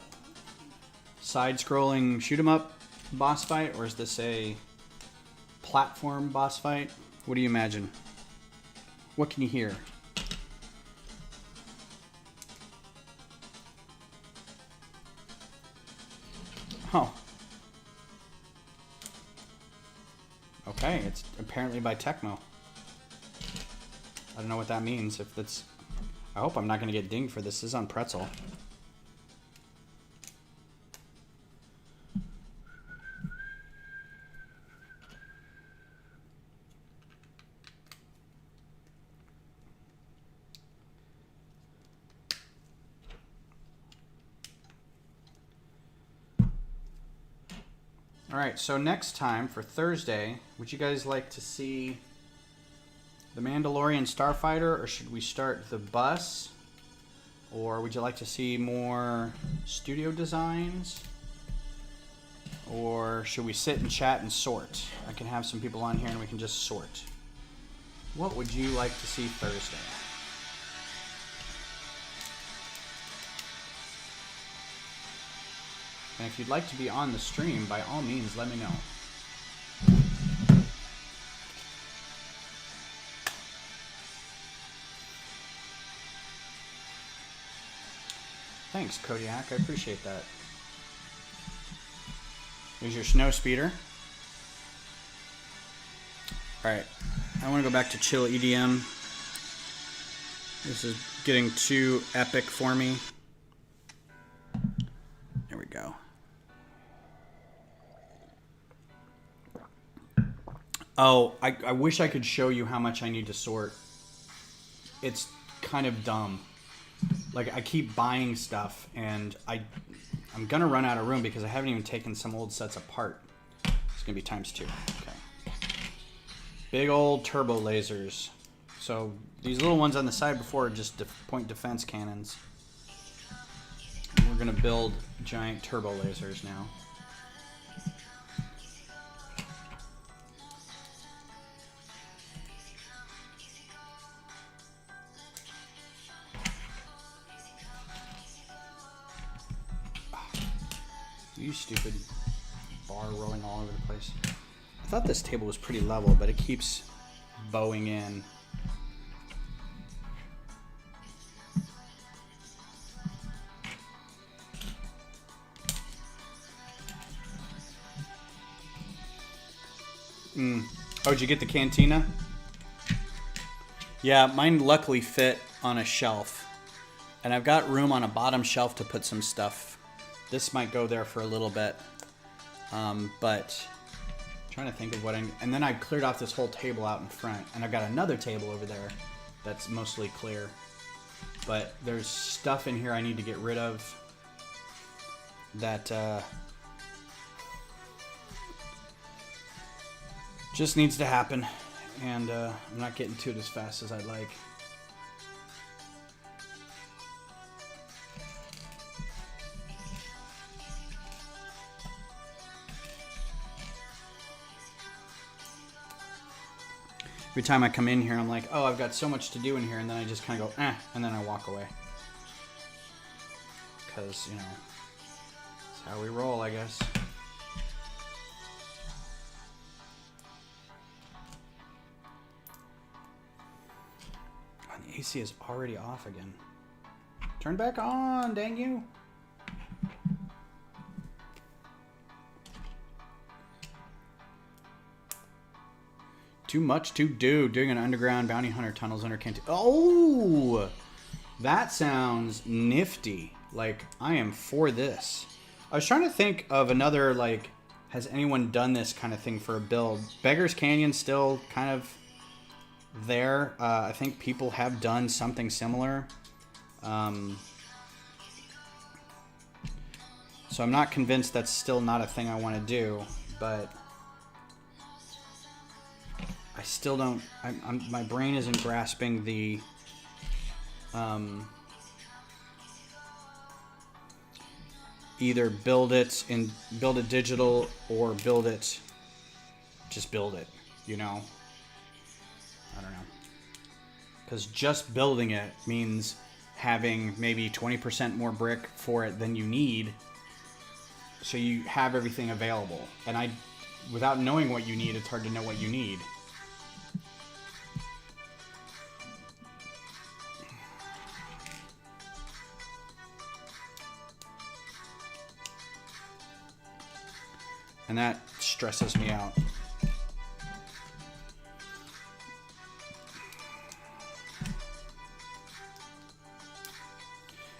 side-scrolling shoot-'em-up boss fight, or is this a platform boss fight? What do you imagine? What can you hear? Oh. Okay, it's apparently by Tecmo. I don't know what that means. If that's, I hope I'm not going to get dinged for this. This is on Pretzel. Alright, so next time for Thursday, would you guys like to see the Mandalorian Starfighter, or should we start the bus? Or would you like to see more studio designs? Or should we sit and chat and sort? I can have some people on here and we can just sort. What would you like to see Thursday? And if you'd like to be on the stream, by all means, let me know. Thanks, Kodiak. I appreciate that. Here's your snow speeder. Alright, I want to go back to chill EDM. This is getting too epic for me. There we go. Oh, I wish I could show you how much I need to sort. It's kind of dumb. Like, I keep buying stuff, and I'm gonna run out of room because I haven't even taken some old sets apart. It's gonna be ×2. Okay. Big old turbo lasers. So these little ones on the side before are just point defense cannons. And we're gonna build giant turbo lasers now. You stupid bar rolling all over the place. I thought this table was pretty level, but it keeps bowing in. Oh, did you get the cantina? Yeah, mine luckily fit on a shelf. And I've got room on a bottom shelf to put some stuff. This might go there for a little bit, but trying to think of what and then I cleared off this whole table out in front, and I've got another table over there that's mostly clear. But there's stuff in here I need to get rid of that just needs to happen, and I'm not getting to it as fast as I'd like. Every time I come in here, I'm like, oh, I've got so much to do in here, and then I just kind of go, and then I walk away. Because, you know, that's how we roll, I guess. Oh, the AC is already off again. Turn back on, dang you. Too much to do. Doing an underground bounty hunter tunnels under Canteen. Oh, that sounds nifty. Like, I am for this. I was trying to think of another, like, has anyone done this kind of thing for a build? Beggar's Canyon still kind of there. I think people have done something similar. So I'm not convinced that's still not a thing I want to do, but I still don't. My brain isn't grasping the either build it digital or build it. Just build it. You know. I don't know. Because just building it means having maybe 20% more brick for it than you need. So you have everything available, and without knowing what you need, it's hard to know what you need. And that stresses me out.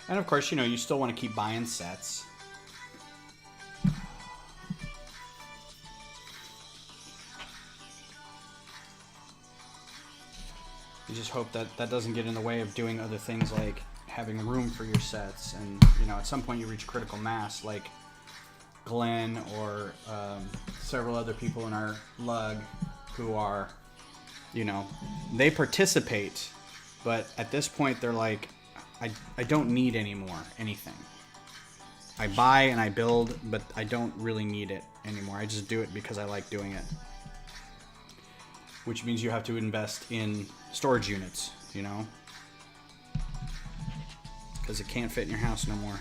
And of course, you know, you still want to keep buying sets. You just hope that that doesn't get in the way of doing other things like having room for your sets. And, you know, at some point you reach critical mass, like Glenn or several other people in our lug who are, you know, they participate, but at this point they're like, I don't need anything. I buy and I build, but I don't really need it anymore. I just do it because I like doing it. Which means you have to invest in storage units, you know? Because it can't fit in your house no more.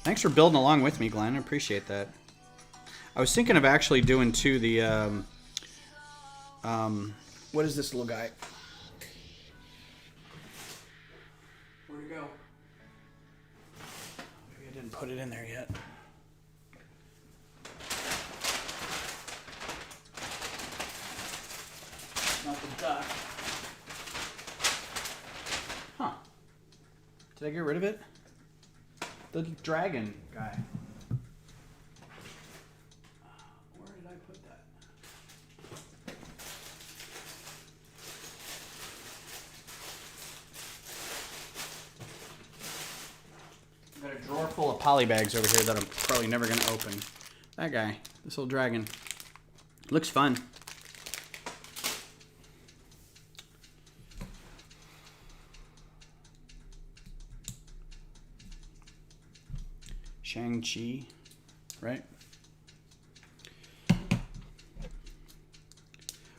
Thanks for building along with me, Glenn. I appreciate that. I was thinking of actually doing too the what is this little guy? Where'd it go? Maybe I didn't put it in there yet. Not the duck. Huh. Did I get rid of it? The dragon guy. Where did I put that? I've got a drawer full of poly bags over here that I'm probably never going to open. That guy, this little dragon. Looks fun. Shang-Chi, right?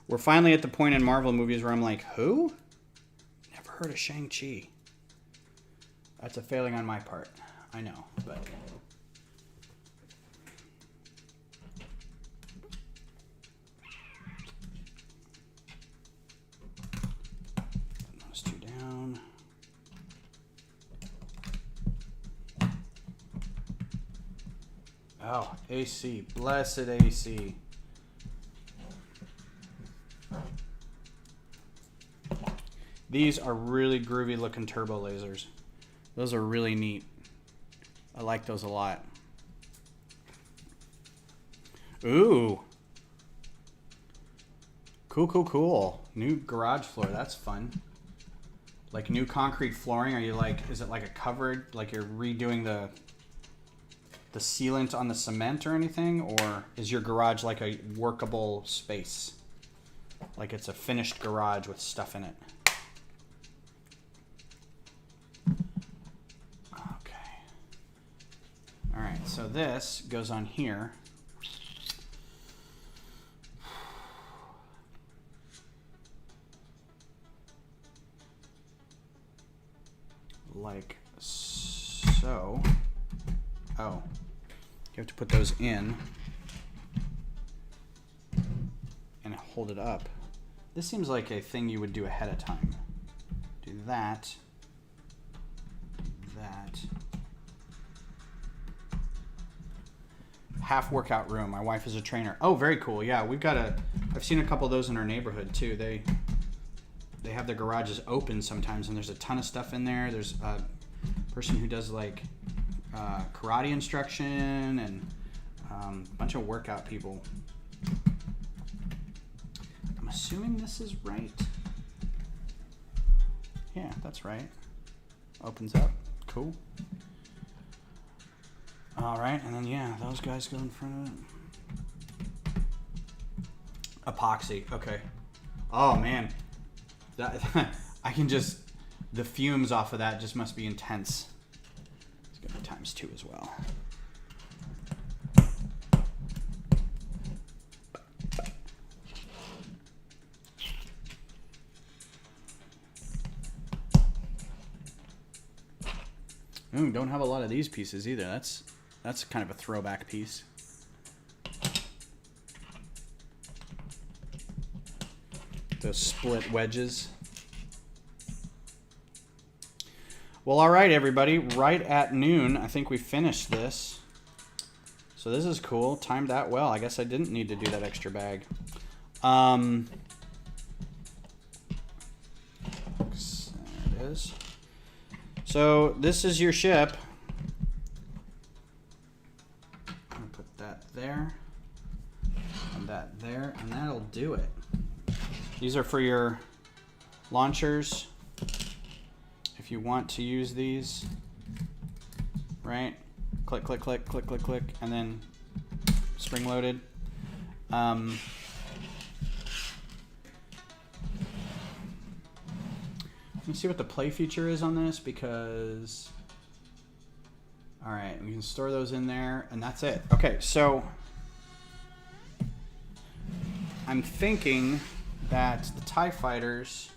We're finally at the point in Marvel movies where I'm like, who? Never heard of Shang-Chi. That's a failing on my part. I know, but... those two down. Oh, AC. Blessed AC. These are really groovy looking turbo lasers. Those are really neat. I like those a lot. Ooh. Cool, cool, cool. New garage floor. That's fun. Like new concrete flooring. Are you like, is it like a covered, like you're redoing the sealant on the cement or anything? Or is your garage like a workable space? Like it's a finished garage with stuff in it? Okay. All right, so this goes on here. Like so. Oh, you have to put those in and hold it up. This seems like a thing you would do ahead of time. Do that. That. Half workout room. My wife is a trainer. Oh, very cool. Yeah, we've got I've seen a couple of those in our neighborhood too. They have their garages open sometimes, and there's a ton of stuff in there. There's a person who does like karate instruction and a bunch of workout people. I'm assuming this is right. Yeah, that's right. Opens up. Cool. All right, and then yeah, those guys go in front of it. Epoxy. Okay. Oh man. That, I can just, the fumes off of that just must be intense. It's going to be ×2 as well. Ooh, don't have a lot of these pieces either. That's kind of a throwback piece. Those split wedges. Well, all right, everybody. Right at noon, I think we finished this. So this is cool. Timed that well. I guess I didn't need to do that extra bag. There it is. So this is your ship. I'm gonna put that there, and that there, and that'll do it. These are for your launchers. If you want to use these, right? Click, click, click, click, click, click, and then spring loaded. Let me see what the play feature is on this, because all right, we can store those in there, and that's it. Okay, so I'm thinking that the TIE fighters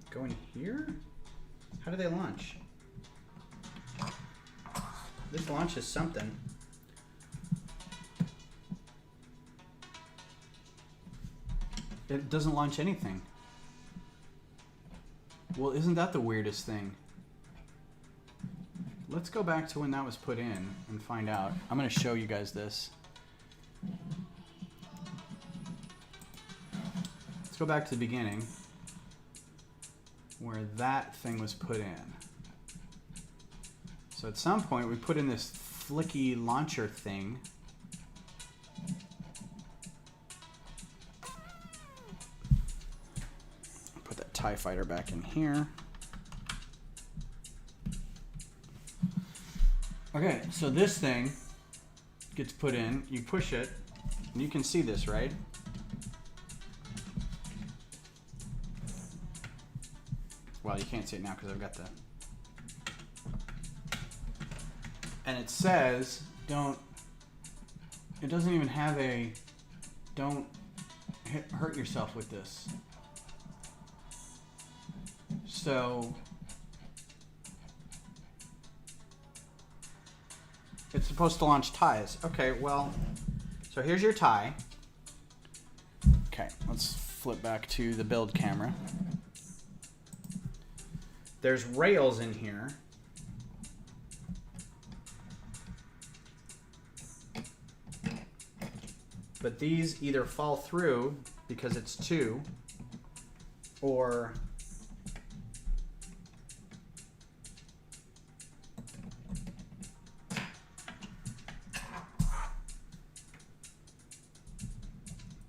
go in here? How do they launch? This launches something. It doesn't launch anything. Well, isn't that the weirdest thing? Let's go back to when that was put in and find out. I'm going to show you guys this. Let's go back to the beginning where that thing was put in. So at some point we put in this flicky launcher thing. Put that TIE fighter back in here. Okay, so this thing gets put in, you push it, and you can see this, right? Well, you can't see it now because I've got the... And it says, don't... It doesn't even have a... Don't hurt yourself with this. So... It's supposed to launch TIEs. Okay, well... So here's your TIE. Okay, let's flip back to the build camera. There's rails in here. But these either fall through because it's 2, or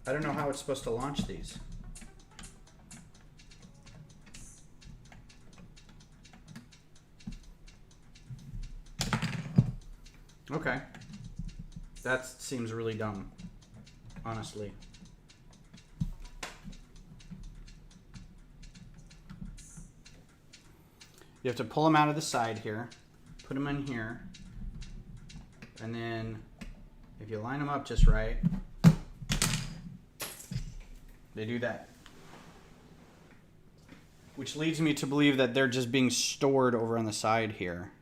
I don't know how it's supposed to launch these. Okay. That seems really dumb, honestly. You have to pull them out of the side here, put them in here, and then if you line them up just right, they do that. Which leads me to believe that they're just being stored over on the side here,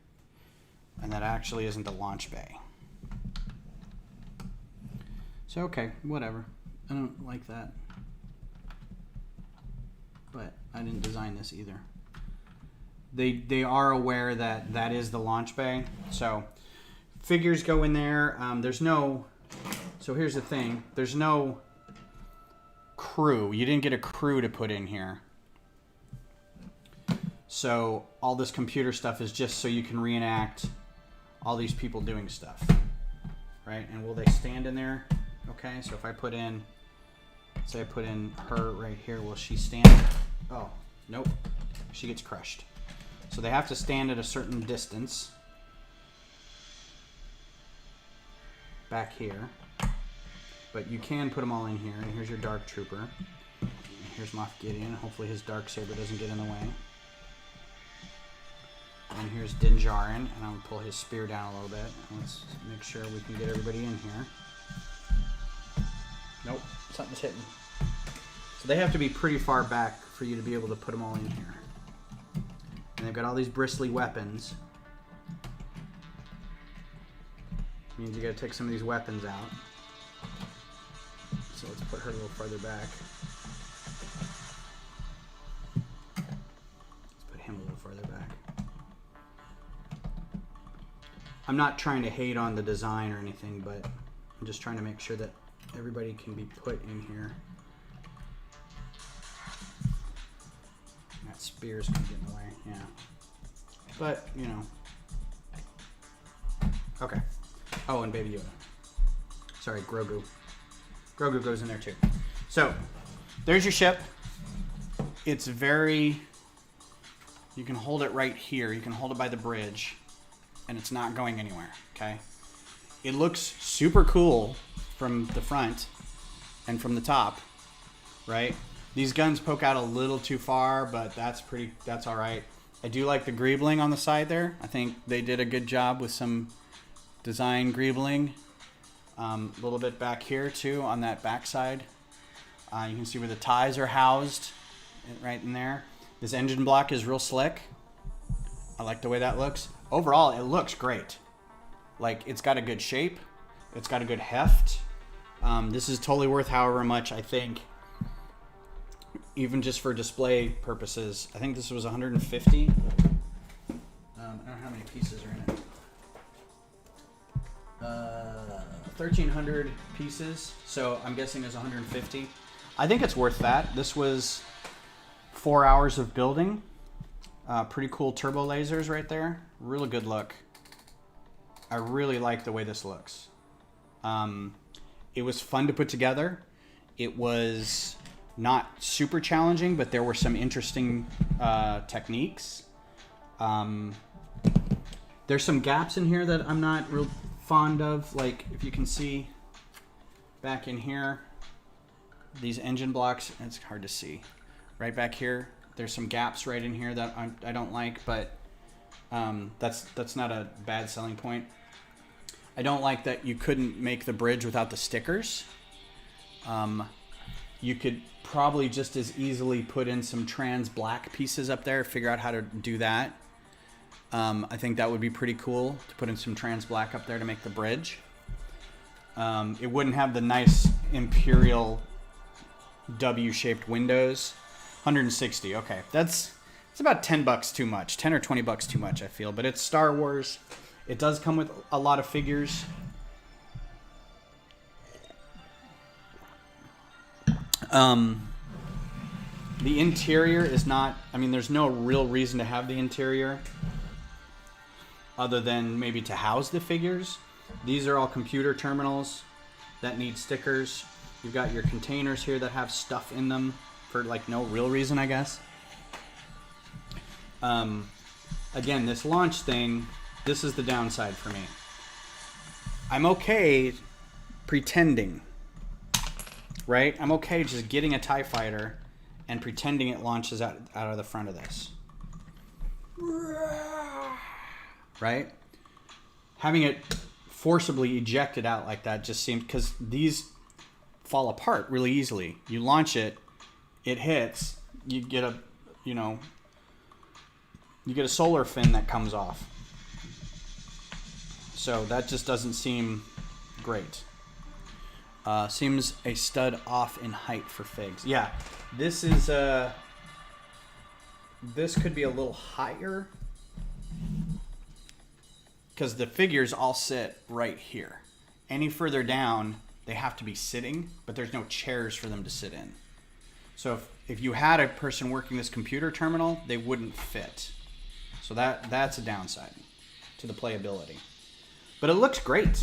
and that actually isn't the launch bay. So okay, whatever. I don't like that. But I didn't design this either. They are aware that that is the launch bay. So figures go in there. There's no, so here's the thing. There's no crew. You didn't get a crew to put in here. So all this computer stuff is just so you can reenact all these people doing stuff. Right? And will they stand in there? Okay, so if I put in, say I put in her right here, will she stand? Oh, nope. She gets crushed. So they have to stand at a certain distance. Back here. But you can put them all in here. And here's your Dark Trooper. And here's Moff Gideon. Hopefully his Darksaber doesn't get in the way. And here's Din Djarin. And I'm going to pull his spear down a little bit. Let's make sure we can get everybody in here. Nope, something's hitting. So they have to be pretty far back for you to be able to put them all in here. And they've got all these bristly weapons. Means you gotta take some of these weapons out. So let's put her a little farther back. Let's put him a little farther back. I'm not trying to hate on the design or anything, but I'm just trying to make sure that everybody can be put in here. That spear's gonna get in the way, yeah. But, you know. Okay. Oh, and Baby Yoda. Sorry, Grogu. Grogu goes in there too. So, there's your ship. It's very... You can hold it right here. You can hold it by the bridge. And it's not going anywhere, okay? It looks super cool from the front and from the top, right? These guns poke out a little too far, but that's all right. I do like the greebling on the side there. I think they did a good job with some design greebling. A little bit back here too on that back side. You can see where the ties are housed right in there. This engine block is real slick. I like the way that looks. Overall, it looks great. Like, it's got a good shape. It's got a good heft. This is totally worth however much, I think, even just for display purposes. I think this was 150. I don't know how many pieces are in it. 1,300 pieces, so I'm guessing it's 150. I think it's worth that. This was 4 hours of building. Pretty cool turbo lasers right there. Really good look. I really like the way this looks. It was fun to put together. It was not super challenging, but there were some interesting techniques. There's some gaps in here that I'm not real fond of. Like, if you can see back in here, these engine blocks, it's hard to see. Right back here, there's some gaps right in here that I don't like, but that's not a bad selling point. I don't like that you couldn't make the bridge without the stickers. You could probably just as easily put in some trans black pieces up there, figure out how to do that. I think that would be pretty cool to put in some trans black up there to make the bridge. It wouldn't have the nice Imperial W-shaped windows. 160, okay. It's about $10 too much. 10 or $20 too much, I feel. But it's Star Wars. It does come with a lot of figures. The interior is not, I mean, there's no real reason to have the interior other than maybe to house the figures. These are all computer terminals that need stickers. You've got your containers here that have stuff in them for like no real reason, I guess. Again, this launch thing, this is the downside for me. I'm okay pretending, right? I'm okay just getting a TIE fighter and pretending it launches out of the front of this. Right? Having it forcibly ejected out like that just seemed, because these fall apart really easily. You launch it, it hits, you get a, you know, you get a solar fin that comes off. So that just doesn't seem great. Seems a stud off in height for figs. Yeah, this is this could be a little higher because the figures all sit right here. Any further down, they have to be sitting, but there's no chairs for them to sit in. So if you had a person working this computer terminal, they wouldn't fit. So that's a downside to the playability. But it looks great.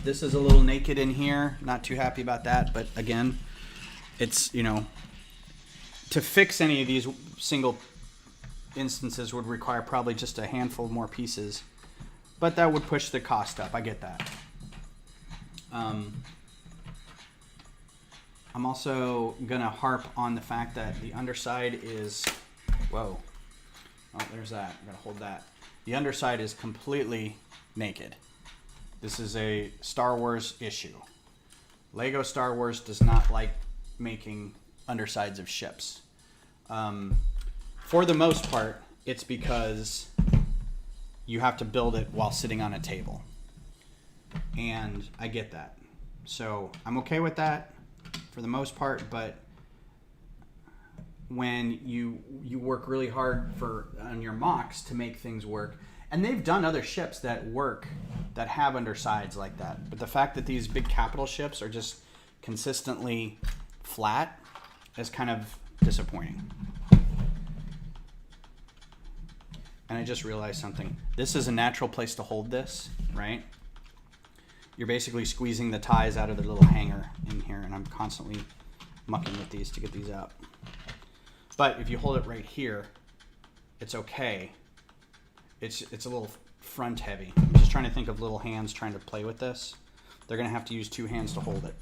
This is a little naked in here. Not too happy about that. But again, it's, you know, to fix any of these single instances would require probably just a handful more pieces. But that would push the cost up. I get that. I'm also going to harp on the fact that the underside is... Whoa. Oh, there's that. I'm going to hold that. The underside is completely naked. This is a Star Wars issue. Lego Star Wars does not like making undersides of ships. For the most part, it's because you have to build it while sitting on a table. And I get that. So I'm okay with that for the most part, but when you work really hard on your mocks to make things work, and they've done other ships that work, that have undersides like that. But the fact that these big capital ships are just consistently flat is kind of disappointing. And I just realized something. This is a natural place to hold this, right? You're basically squeezing the ties out of the little hanger in here, and I'm constantly mucking with these to get these out. But if you hold it right here, it's okay. It's a little front heavy. I'm just trying to think of little hands trying to play with this. They're gonna have to use two hands to hold it.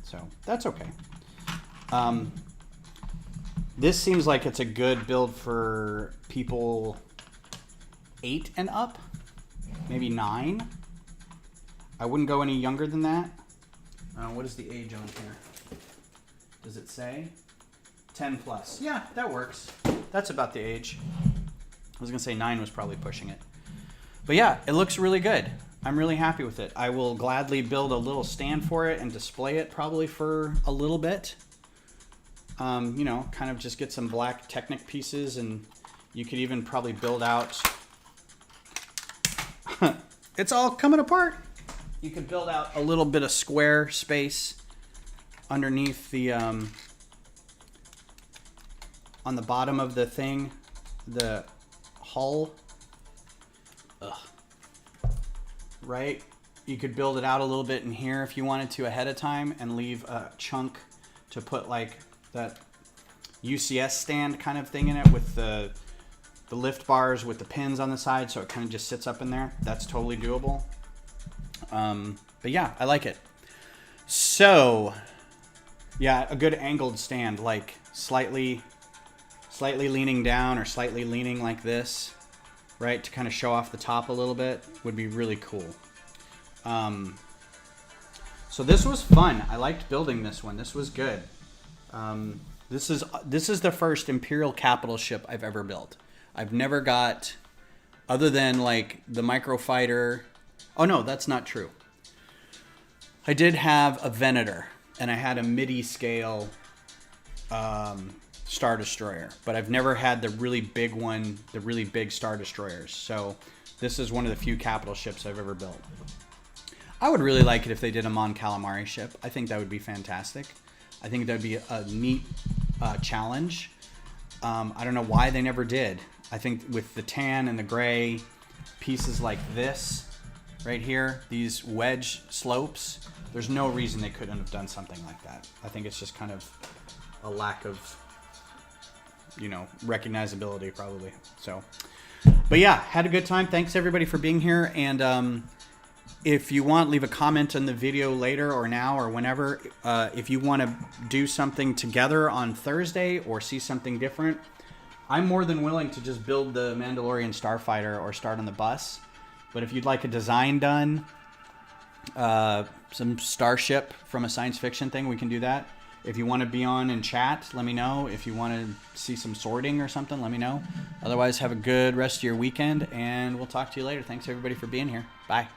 So that's okay. This seems like it's a good build for people 8 and up, maybe 9. I wouldn't go any younger than that. What is the age on here? Does it say? 10 plus. Yeah, that works. That's about the age. I was going to say 9 was probably pushing it. But yeah, it looks really good. I'm really happy with it. I will gladly build a little stand for it and display it probably for a little bit. You know, kind of just get some black Technic pieces, and you could even probably build out... It's all coming apart. You could build out a little bit of square space underneath the... on the bottom of the thing, the hull. Ugh. Right? You could build it out a little bit in here if you wanted to ahead of time and leave a chunk to put like that UCS stand kind of thing in it with the lift bars with the pins on the side, so it kind of just sits up in there. That's totally doable. But yeah, I like it. So, yeah, a good angled stand, like slightly leaning down or slightly leaning like this, right, to kind of show off the top a little bit would be really cool. So this was fun. I liked building this one. This was good. This is the first Imperial capital ship I've ever built. I've never got, other than like the microfighter. Oh no, that's not true. I did have a Venator, and I had a midi scale Star Destroyer, but I've never had the really big one, the really big Star Destroyers. So this is one of the few capital ships I've ever built. I would really like it if they did a Mon Calamari ship. I think that would be fantastic. I think that'd be a neat challenge. I don't know why they never did. I think with the tan and the gray pieces like this right here, these wedge slopes, there's no reason they couldn't have done something like that. I think it's just kind of a lack of, you know, recognizability probably. So, but yeah, had a good time. Thanks everybody for being here. And if you want, leave a comment on the video later or now or whenever. If you want to do something together on Thursday or see something different, I'm more than willing to just build the Mandalorian Starfighter or start on the bus. But if you'd like a design done, some starship from a science fiction thing, we can do that. If you want to be on and chat, let me know. If you want to see some sorting or something, let me know. Otherwise, have a good rest of your weekend, and we'll talk to you later. Thanks, everybody, for being here. Bye.